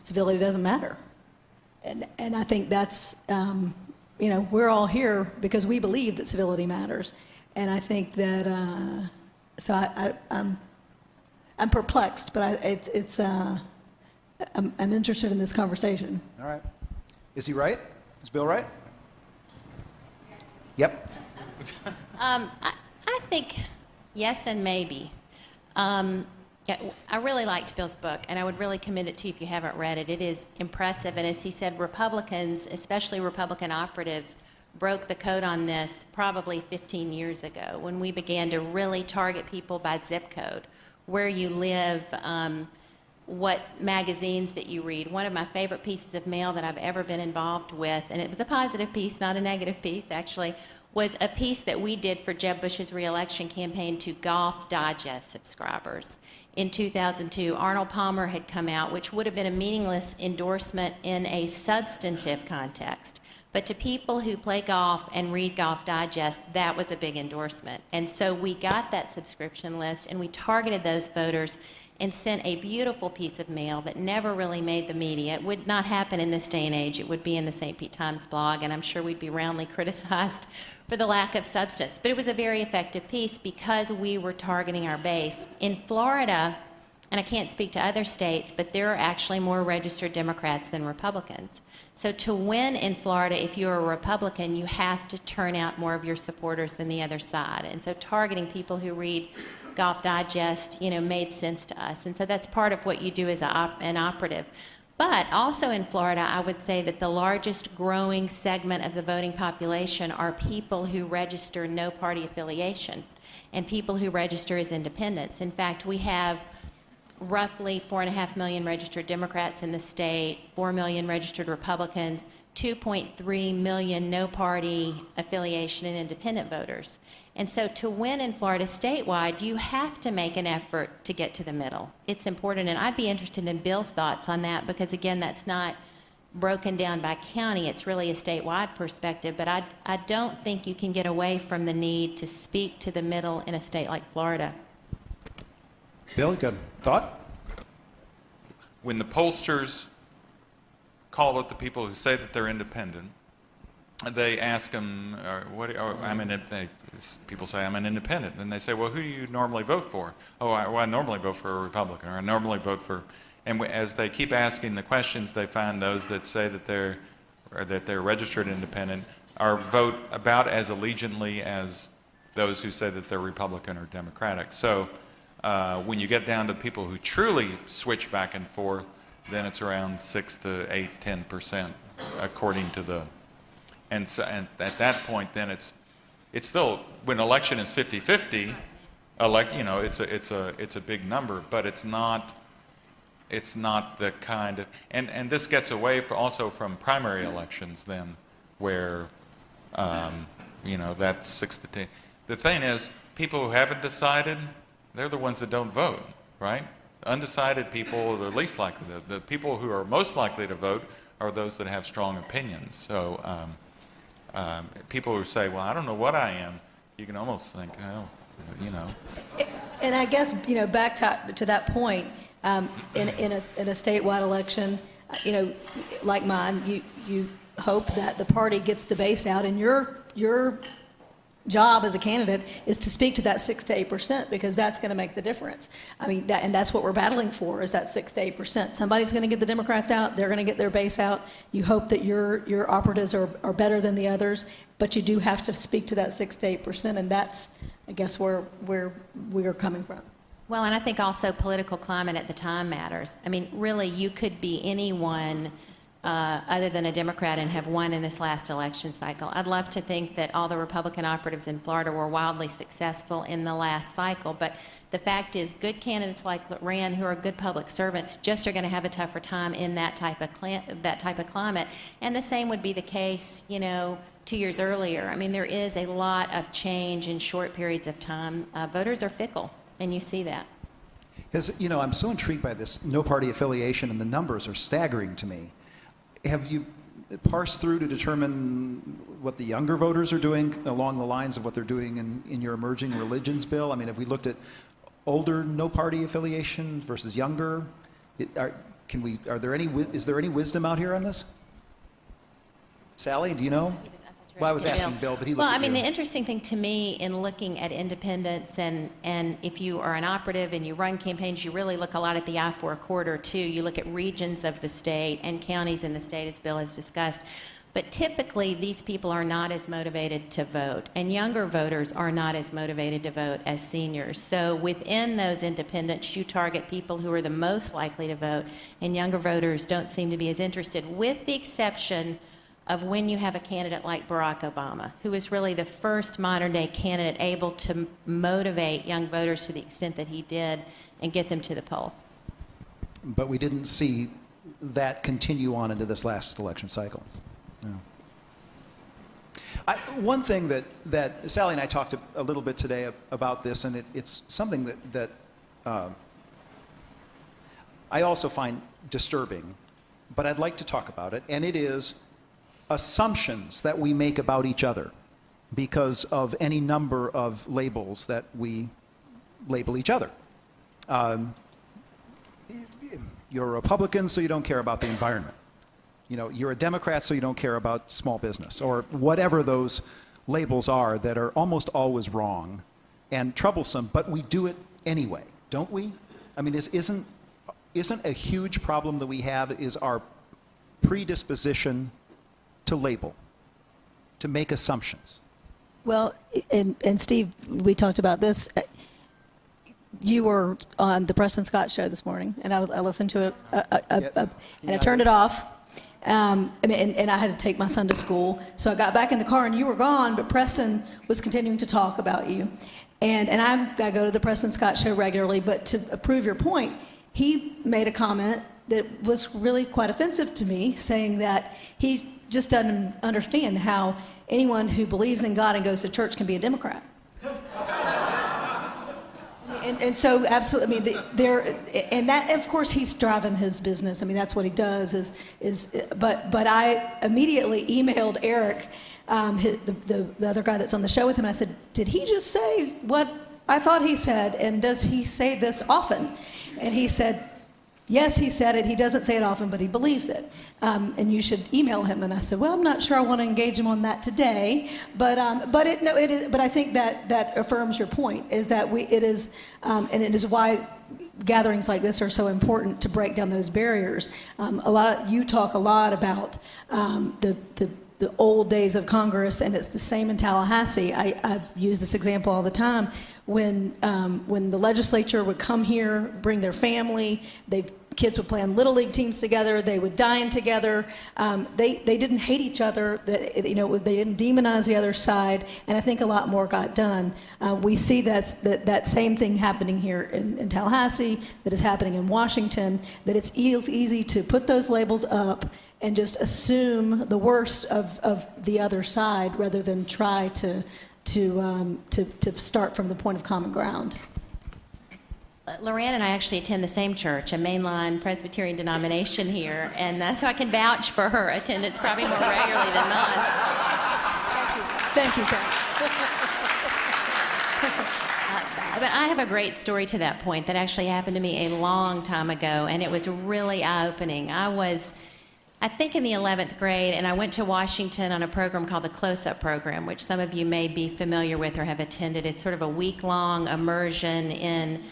civility doesn't matter. And I think that's, we're all here because we believe that civility matters. And I think that, I'm perplexed, but I'm interested in this conversation. All right. Is he right? Is Bill right? Yep. I think yes and maybe. Yeah, I really liked Bill's book, and I would really commend it to you if you haven't read it. It is impressive, and as he said, Republicans, especially Republican operatives, broke the code on this probably 15 years ago, when we began to really target people by zip code, where you live, what magazines that you read. One of my favorite pieces of mail that I've ever been involved with, and it was a positive piece, not a negative piece actually, was a piece that we did for Jeb Bush's re-election campaign to Golf Digest subscribers. In 2002, Arnold Palmer had come out, which would have been a meaningless endorsement in a substantive context. But to people who play golf and read Golf Digest, that was a big endorsement. And so we got that subscription list, and we targeted those voters. and sent a beautiful piece of mail that never really made the media. It would not happen in this day and age. It would be in the St. Pete Times blog, and I'm sure we'd be roundly criticized for the lack of substance. But it was a very effective piece because we were targeting our base. In Florida, and I can't speak to other states, but there are actually more registered Democrats than Republicans. So to win in Florida, if you're a Republican, you have to turn out more of your supporters than the other side. And so targeting people who read Golf Digest, made sense to us. And so that's part of what you do as an operative. But also in Florida, I would say that the largest growing segment of the voting population are people who register no party affiliation and people who register as independents. In fact, we have roughly 4.5 million registered Democrats in the state, 4 million registered Republicans, 2.3 million no party affiliation and independent voters. And so to win in Florida statewide, you have to make an effort to get to the middle. It's important, and I'd be interested in Bill's thoughts on that because, again, that's not broken down by county. It's really a statewide perspective, but I don't think you can get away from the need to speak to the middle in a state like Florida. Bill, you got a thought? When the pollsters call it the people who say that they're independent, they ask them, people say, I'm an independent. And they say, well, who do you normally vote for? Oh, I normally vote for a Republican, or I normally vote for, and as they keep asking the questions, they find those that say that they're registered independent are vote about as allegiantly as those who say that they're Republican or Democratic. So when you get down to people who truly switch back and forth, then it's around 6 to 8, 10%, according to the, and at that point, then it's still, when election is 50-50, it's a big number, but it's not the kind of, and this gets away also from primary elections then, where that's 6 to 10. The thing is, people who haven't decided, they're the ones that don't vote, right? Undecided people are the least likely. The people who are most likely to vote are those that have strong opinions. So people who say, well, I don't know what I am, you can almost think, And I guess, back to that point, in a statewide election, like mine, you hope that the party gets the base out, and your job as a candidate is to speak to that 6 to 8% because that's going to make the difference. I mean, and that's what we're battling for, is that 6 to 8%. Somebody's going to get the Democrats out. They're going to get their base out. You hope that your operatives are better than the others, but you do have to speak to that 6 to 8%, and that's, I guess, where we are coming from. Well, and I think also political climate at the time matters. I mean, really, you could be anyone other than a Democrat and have won in this last election cycle. I'd love to think that all the Republican operatives in Florida were wildly successful in the last cycle, but the fact is good candidates like Rand, who are good public servants, just are going to have a tougher time in that type of climate. And the same would be the case, 2 years earlier. I mean, there is a lot of change in short periods of time. Voters are fickle, and you see that. I'm so intrigued by this no party affiliation, and the numbers are staggering to me. Have you parsed through to determine what the younger voters are doing along the lines of what they're doing in your emerging religions bill? I mean, have we looked at older no party affiliation versus younger? Is there any wisdom out here on this? Sally, do you know? Well, I was asking Bill, but he looked at you. The interesting thing to me in looking at independents, and if you are an operative and you run campaigns, you really look a lot at the I-4 corridor, too. You look at regions of the state and counties in the state, as Bill has discussed. But typically, these people are not as motivated to vote, and younger voters are not as motivated to vote as seniors. So within those independents, you target people who are the most likely to vote, and younger voters don't seem to be as interested, with the exception of when you have a candidate like Barack Obama, who is really the first modern-day candidate able to motivate young voters to the extent that he did and get them to the poll. But we didn't see that continue on into this last election cycle. No. One thing that Sally and I talked a little bit today about this, and it's something that I also find disturbing, but I'd like to talk about it, and it is assumptions that we make about each other because of any number of labels that we label each other. you're a Republican, so you don't care about the environment. You're a Democrat, so you don't care about small business, or whatever those labels are that are almost always wrong and troublesome, but we do it anyway, don't we? I mean, isn't a huge problem that we have is our predisposition to label, to make assumptions. Well, and Steve, we talked about this. You were on the Preston Scott show this morning, and I listened to it, and I turned it off. And I had to take my son to school, so I got back in the car, and you were gone, but Preston was continuing to talk about you. And I go to the Preston Scott show regularly, but to prove your point, he made a comment that was really quite offensive to me, saying that he just doesn't understand how anyone who believes in God and goes to church can be a Democrat. And so, absolutely, I mean, and that, of course, he's driving his business. I mean, that's what he does. But I immediately emailed Eric, the other guy that's on the show with him. And I said, did he just say what I thought he said? And does he say this often? And he said, yes, he said it. He doesn't say it often, but he believes it. And you should email him. And I said, well, I'm not sure I want to engage him on that today. But I think that affirms your point. Is that it is why gatherings like this are so important to break down those barriers. You talk a lot about the old days of Congress, and it's the same in Tallahassee. I use this example all the time. When the legislature would come here, bring their family, kids would play on Little League teams together, they would dine together. They didn't hate each other, they didn't demonize the other side, and I think a lot more got done. We see that same thing happening here in Tallahassee, that is happening in Washington, that it's easy to put those labels up and just assume the worst of the other side rather than try to start from the point of common ground. Lorraine and I actually attend the same church, a mainline Presbyterian denomination here, and so I can vouch for her attendance probably more regularly than not. Thank you, sir. But I have a great story to that point that actually happened to me a long time ago, and it was really eye-opening. I think in the 11th grade, and I went to Washington on a program called the Close-Up Program, which some of you may be familiar with or have attended. It's sort of a week-long immersion in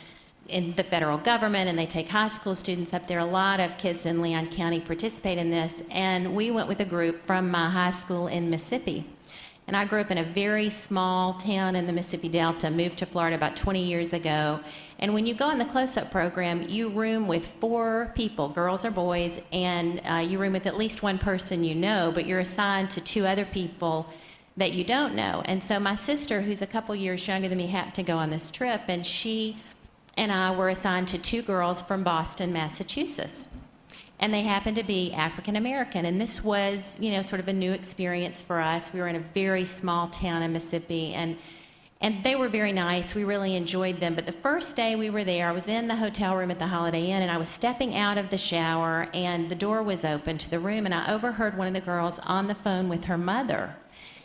the federal government, and they take high school students up there. A lot of kids in Leon County participate in this, and we went with a group from my high school in Mississippi. And I grew up in a very small town in the Mississippi Delta, moved to Florida about 20 years ago. And when you go in the close-up program, you room with 4 people, girls or boys, and you room with at least one person you know, but you're assigned to 2 other people that you don't know. And so my sister, who's a couple years younger than me, happened to go on this trip, and she and I were assigned to 2 girls from Boston, Massachusetts. And they happened to be African American, and this was, sort of a new experience for us. We were in a very small town in Mississippi, and they were very nice. We really enjoyed them. But the first day we were there, I was in the hotel room at the Holiday Inn, and I was stepping out of the shower, and the door was open to the room, and I overheard one of the girls on the phone with her mother.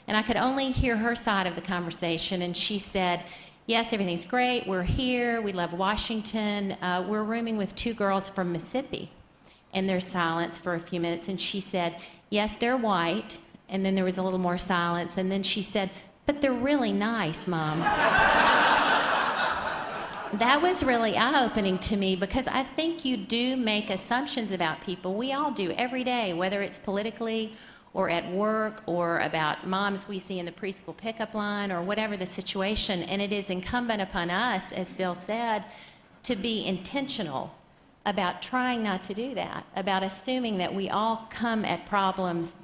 And I could only hear her side of the conversation, and she said, yes, everything's great. We're here. We love Washington. We're rooming with 2 girls from Mississippi. And there's silence for a few minutes, and she said, yes, they're white. And then there was a little more silence, and then she said, but they're really nice, Mom. That was really eye-opening to me, because I think you do make assumptions about people. We all do every day, whether it's politically or at work or about moms we see in the preschool pickup line or whatever the situation. And it is incumbent upon us, as Bill said, to be intentional about trying not to do that, about assuming that we all come at problems,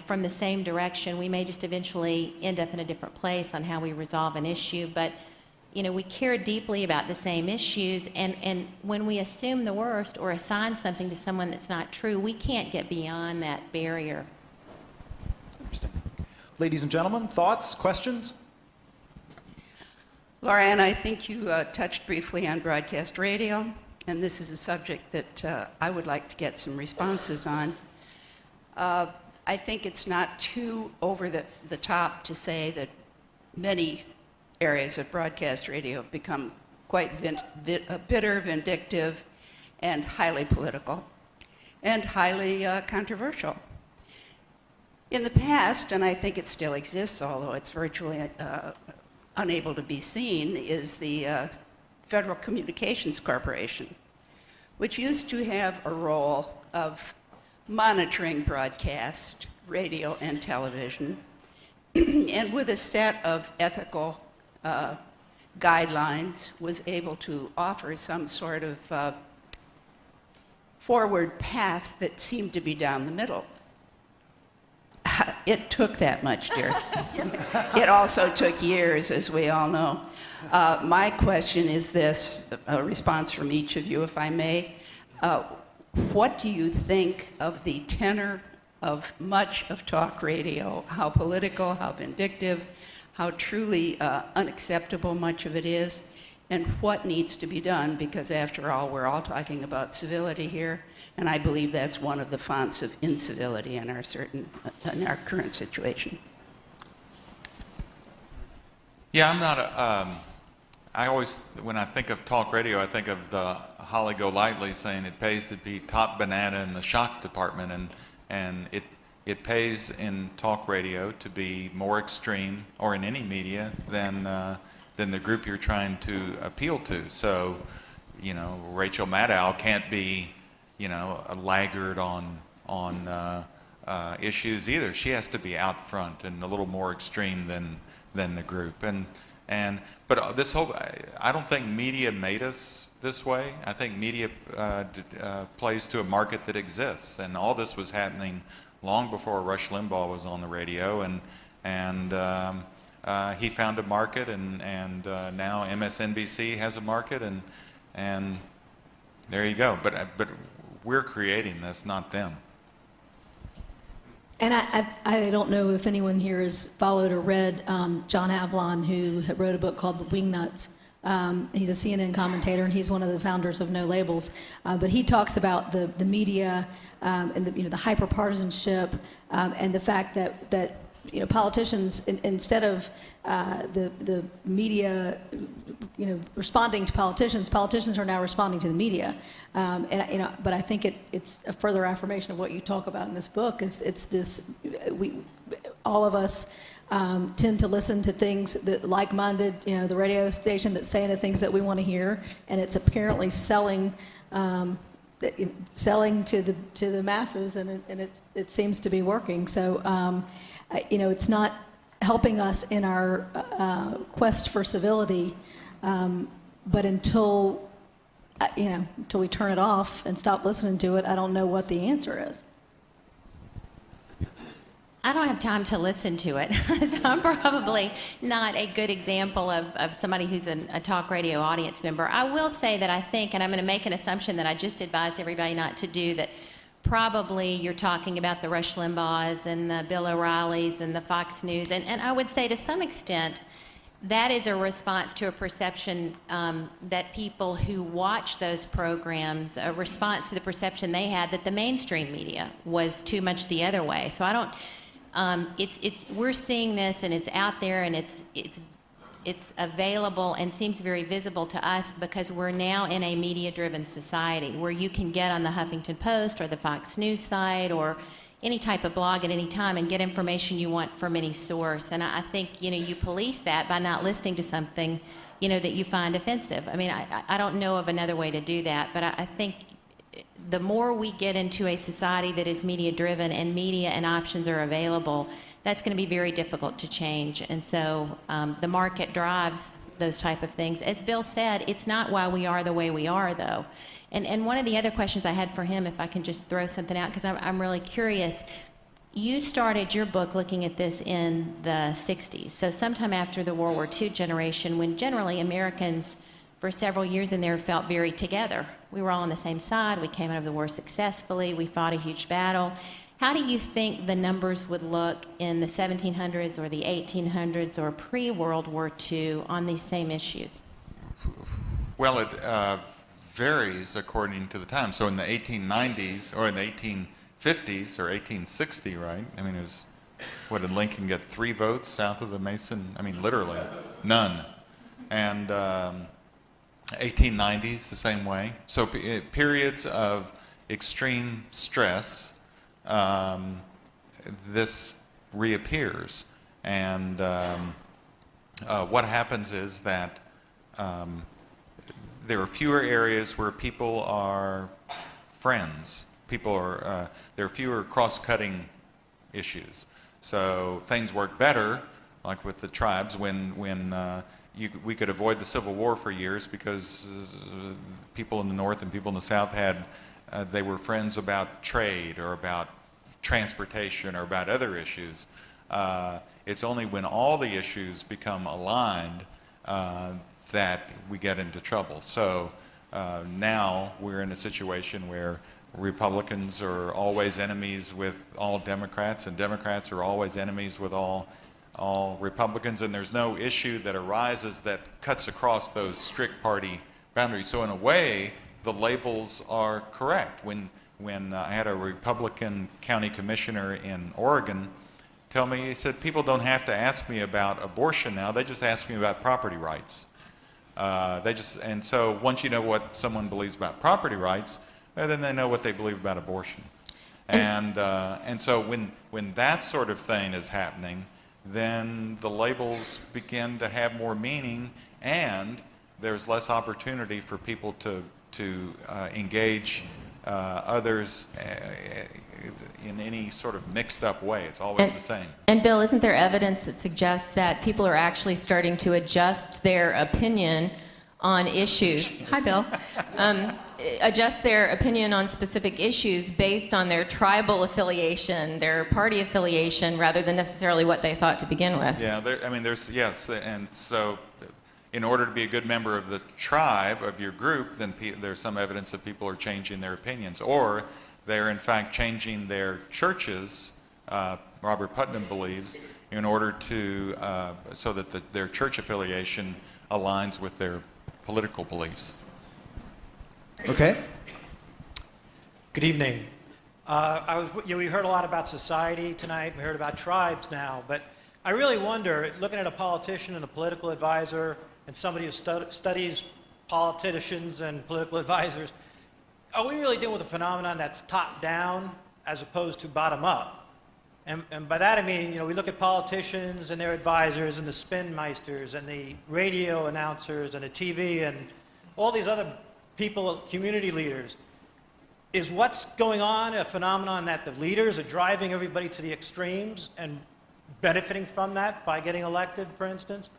from the same direction. We may just eventually end up in a different place on how we resolve an issue, but, we care deeply about the same issues, and when we assume the worst or assign something to someone that's not true, we can't get beyond that barrier. Interesting. Ladies and gentlemen, thoughts, questions? Lorianne, I think you touched briefly on broadcast radio, and this is a subject that I would like to get some responses on. I think it's not too over the top to say that many areas of broadcast radio have become quite bitter, vindictive, and highly political and highly controversial. In the past, and I think it still exists, although it's virtually unable to be seen, is the Federal Communications Corporation, which used to have a role of monitoring broadcast, radio and television, and with a set of ethical guidelines was able to offer some sort of forward path that seemed to be down the middle. It took that much, dear. It also took years, as we all know. My question is this, a response from each of you, if I may. What do you think of the tenor of much of talk radio? How political, how vindictive, how truly unacceptable much of it is, and what needs to be done? Because after all, we're all talking about civility here, and I believe that's one of the fonts of incivility in our current situation. Yeah, I'm not I always, when I think of talk radio, I think of the Holly Golightly saying it pays to be top banana in the shock department, and it pays in talk radio to be more extreme, or in any media, than the group you're trying to appeal to. So, you know, Rachel Maddow can't be, you know, a laggard on issues either. She has to be out front and a little more extreme than the group. But this whole, I don't think media made us this way. I think media plays to a market that exists, and all this was happening long before Rush Limbaugh was on the radio, and he found a market, and now MSNBC has a market, and there you go. But we're creating this, not them. And I don't know if anyone here has followed or read John Avlon, who wrote a book called The Wingnuts. He's a CNN commentator, and he's one of the founders of No Labels. But he talks about the media and the hyperpartisanship and the fact that politicians, instead of the media responding to politicians are now responding to the media. But I think it's a further affirmation of what you talk about in this book. All of us tend to listen to things that Likeminded, the radio station that's saying the things that we want to hear, and it's apparently selling to the masses, and it seems to be working. So it's not helping us in our quest for civility, but until we turn it off and stop listening to it, I don't know what the answer is. I don't have time to listen to it, so I'm probably not a good example of somebody who's a talk radio audience member. I will say that I think, and I'm going to make an assumption that I just advised everybody not to do, that probably you're talking about the Rush Limbaughs and the Bill O'Reillys and the Fox News, and I would say to some extent that is a response to a perception that people who watch those programs, a response to the perception they had that the mainstream media was too much the other way. So I don't. We're seeing this, and it's out there, and it's available and seems very visible to us because we're now in a media-driven society where you can get on the Huffington Post or the Fox News site or any type of blog at any time and get information you want from any source. And I think you police that by not listening to something that you find offensive. I mean, I don't know of another way to do that, but I think the more we get into a society that is media-driven and media and options are available, that's going to be very difficult to change. And so the market drives those type of things. As Bill said, it's not why we are the way we are, though. And one of the other questions I had for him, if I can just throw something out, because I'm really curious, you started your book looking at this in the 60s, so sometime after the World War II generation, when generally Americans for several years in there felt very together. We were all on the same side. We came out of the war successfully. We fought a huge battle. How do you think the numbers would look in the 1700s or the 1800s or pre-World War II on these same issues? Well, it varies according to the time. So in the 1890s or in the 1850s or 1860, right? I mean, did Lincoln get 3 votes south of the Mason? I mean, literally, none. And 1890s, the same way. So periods of extreme stress, this reappears. And what happens is that there are fewer areas where people are friends. There are fewer cross-cutting issues. So things work better, like with the tribes, when we could avoid the Civil War for years because people in the North and people in the South they were friends about trade or about transportation or about other issues. It's only when all the issues become aligned that we get into trouble. So now we're in a situation where Republicans are always enemies with all Democrats, and Democrats are always enemies with all Republicans, and there's no issue that arises that cuts across those strict party boundaries. So in a way, the labels are correct. When I had a Republican county commissioner in Oregon tell me, he said, people don't have to ask me about abortion now, they just ask me about property rights. And so once you know what someone believes about property rights, then they know what they believe about abortion. And so when that sort of thing is happening, then the labels begin to have more meaning, and there's less opportunity for people to engage others in any sort of mixed up way. It's always the same. And Bill, isn't there evidence that suggests that people are actually starting to adjust their opinion on issues? Hi, Bill. Adjust their opinion on specific issues based on their tribal affiliation, their party affiliation, rather than necessarily what they thought to begin with. Yeah, yes, and so in order to be a good member of the tribe, of your group, then there's some evidence that people are changing their opinions, or they're in fact changing their churches, Robert Putnam believes, in order to, so that their church affiliation aligns with their political beliefs. Okay. Good evening. We heard a lot about society tonight. We heard about tribes now, but I really wonder, looking at a politician and a political advisor and somebody who studies politicians and political advisors, are we really dealing with a phenomenon that's top down as opposed to bottom up? And by that I mean, we look at politicians and their advisors and the spin meisters and the radio announcers and the TV and all these other people, community leaders. Is what's going on a phenomenon that the leaders are driving everybody to the extremes and benefiting from that by getting elected, for instance?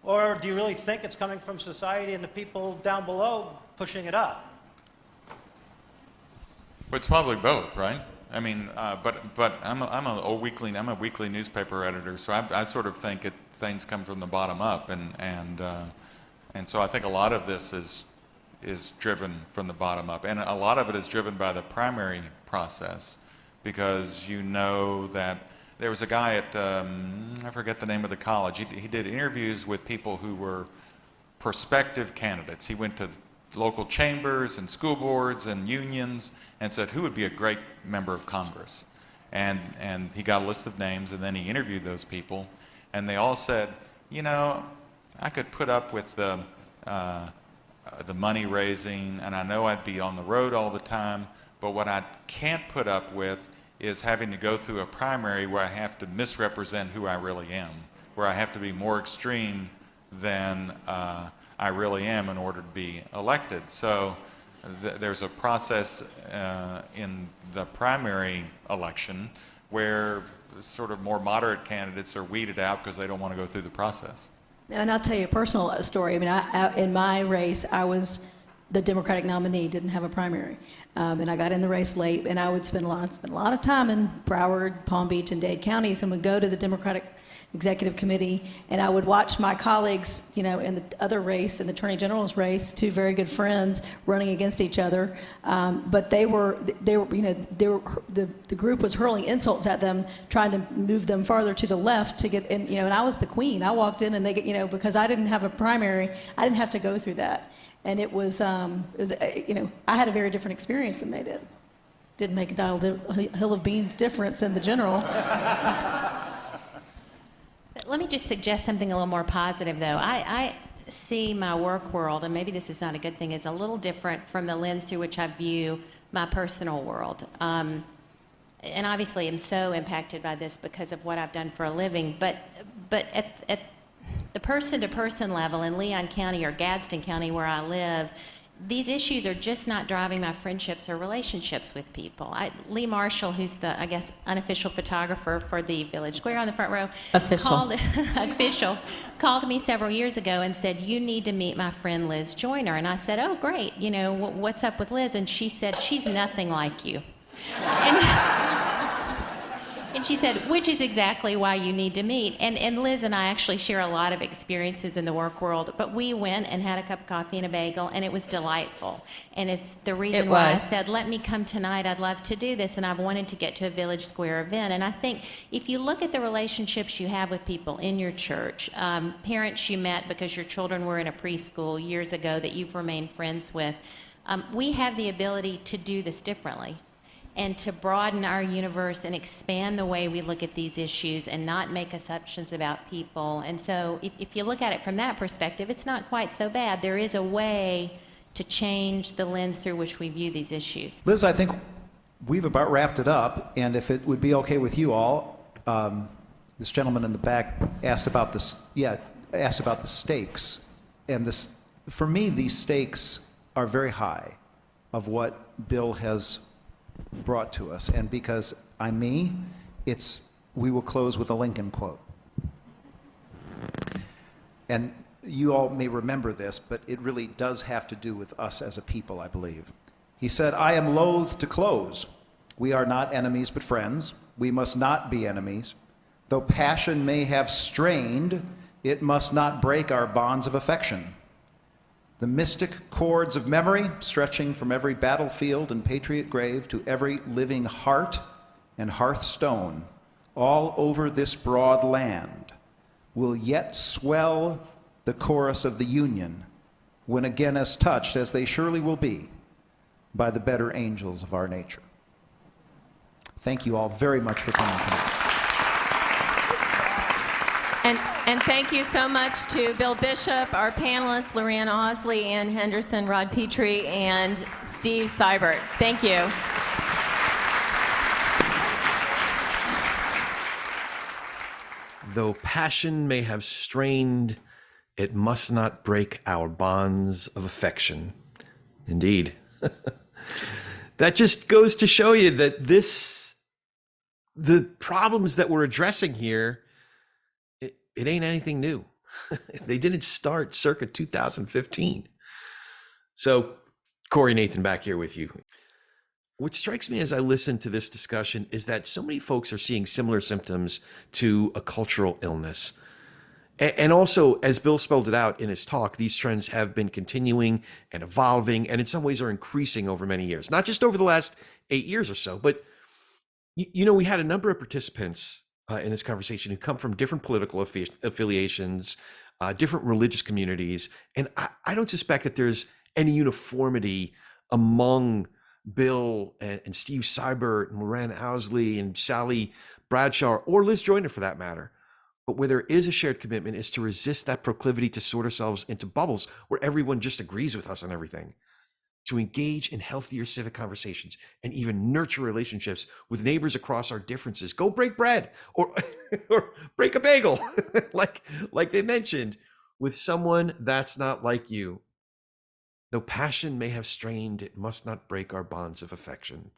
Or do you really think it's coming from society and the people down below pushing it up? But it's probably both, right? I mean, but I'm a weekly newspaper editor, so I sort of think things come from the bottom up, and so I think a lot of this is driven from the bottom up, and a lot of it is driven by the primary process, because you know that there was a guy at I forget the name of the college. He did interviews with people who were prospective candidates. He went to local chambers and school boards and unions and said, who would be a great member of Congress? And he got a list of names, and then he interviewed those people, and they all said, I could put up with the money raising, and I know I'd be on the road all the time, but what I can't put up with is having to go through a primary where I have to misrepresent who I really am, where I have to be more extreme than I really am in order to be elected. So there's a process in the primary election where sort of more moderate candidates are weeded out because they don't want to go through the process. And I'll tell you a personal story. I mean, in my race, I was the Democratic nominee, didn't have a primary. And I got in the race late, and I would spend a lot of time in Broward, Palm Beach, and Dade counties, and would go to the Democratic Executive Committee, and I would watch my colleagues, in the other race, in the Attorney General's race, two very good friends running against each other. But the group was hurling insults at them, trying to move them farther to the left to get in, and I was the queen. I walked in, and they get, because I didn't have a primary, I didn't have to go through that. And it was I had a very different experience than they did. Didn't make a hill of beans difference in the general. Let me just suggest something a little more positive, though. see my work world, and maybe this is not a good thing, is a little different from the lens through which I view my personal world. And obviously I'm so impacted by this because of what I've done for a living, but at the person-to-person level in Leon County or Gadsden County where I live, these issues are just not driving my friendships or relationships with people. Lee Marshall, who's the, I guess, unofficial photographer for the Village Square on the front row, called me several years ago and said, "You need to meet my friend Liz Joyner." And I said, "Oh, great, you know, what's up with Liz?" And she said, "She's nothing like you." And she said, which is exactly why you need to meet. And Liz and I actually share a lot of experiences in the work world, but we went and had a cup of coffee and a bagel, and it was delightful. And it's the reason why I said, let me come tonight. I'd love to do this, and I've wanted to get to a Village Square event. And I think if you look at the relationships you have with people in your church, parents you met because your children were in a preschool years ago that you've remained friends with, we have the ability to do this differently, and to broaden our universe and expand the way we look at these issues and not make assumptions about people. And so if you look at it from that perspective, it's not quite so bad. There is a way to change the lens through which we view these issues. Liz, I think we've about wrapped it up, and if it would be okay with you all, this gentleman in the back asked about this, asked about the stakes. And this, for me, these stakes are very high of what Bill has brought to us, and because I'm me, we will close with a Lincoln quote. And you all may remember this, but it really does have to do with us as a people, I believe. He said, "I am loath to close. We are not enemies but friends. We must not be enemies. Though passion may have strained, it must not break our bonds of affection. The mystic cords of memory, stretching from every battlefield and patriot grave to every living heart and hearthstone, all over this broad land, will yet swell the chorus of the Union, when again as touched, as they surely will be, by the better angels of our nature." Thank you all very much for coming tonight. And thank you so much to Bill Bishop, our panelists, Lorianne Osley, Ann Henderson, Rod Petrie, and Steve Seibert. Thank you. Though passion may have strained, it must not break our bonds of affection. Indeed. That just goes to show you that the problems that we're addressing here, it ain't anything new. They didn't start circa 2015. So, Corey Nathan back here with you. What strikes me as I listen to this discussion is that so many folks are seeing similar symptoms to a cultural illness. And also, as Bill spelled it out in his talk, these trends have been continuing and evolving, and in some ways are increasing over many years. Not just over the last 8 years or so, but we had a number of participants in this conversation who come from different political affiliations, different religious communities. And I don't suspect that there's any uniformity among Bill and Steve Seibert and Lorianne Osley and Sally Bradshaw, or Liz Joyner for that matter. But where there is a shared commitment is to resist that proclivity to sort ourselves into bubbles where everyone just agrees with us on everything. To engage in healthier civic conversations and even nurture relationships with neighbors across our differences. Go break bread or break a bagel, like they mentioned, with someone that's not like you. Though passion may have strained, it must not break our bonds of affection.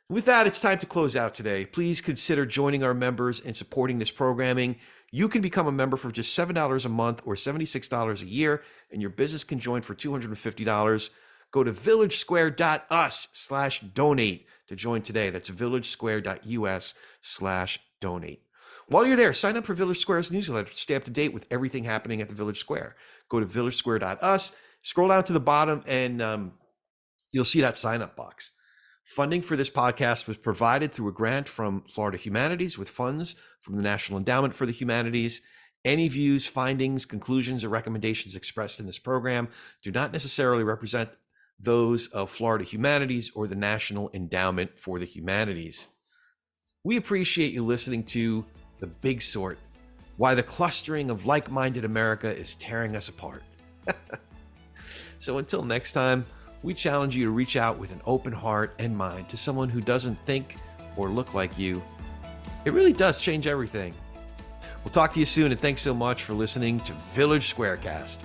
With that, it's time to close out today. Please consider joining our members and supporting this programming. You can become a member for just $7 a month or $76 a year, and your business can join for $250. Go to villagesquare.us/donate to join today. That's villagesquare.us/donate. While you're there, sign up for Village Square's newsletter to stay up to date with everything happening at the Village Square. Go to villagesquare.us, scroll down to the bottom, and you'll see that sign-up box. Funding for this podcast was provided through a grant from Florida Humanities with funds from the National Endowment for the Humanities. Any views, findings, conclusions, or recommendations expressed in this program do not necessarily represent those of Florida Humanities or the National Endowment for the Humanities. We appreciate you listening to The Big Sort, why the clustering of like-minded America is tearing us apart. So until next time, we challenge you to reach out with an open heart and mind to someone who doesn't think or look like you. It really does change everything. We'll talk to you soon, and thanks so much for listening to Village Squarecast.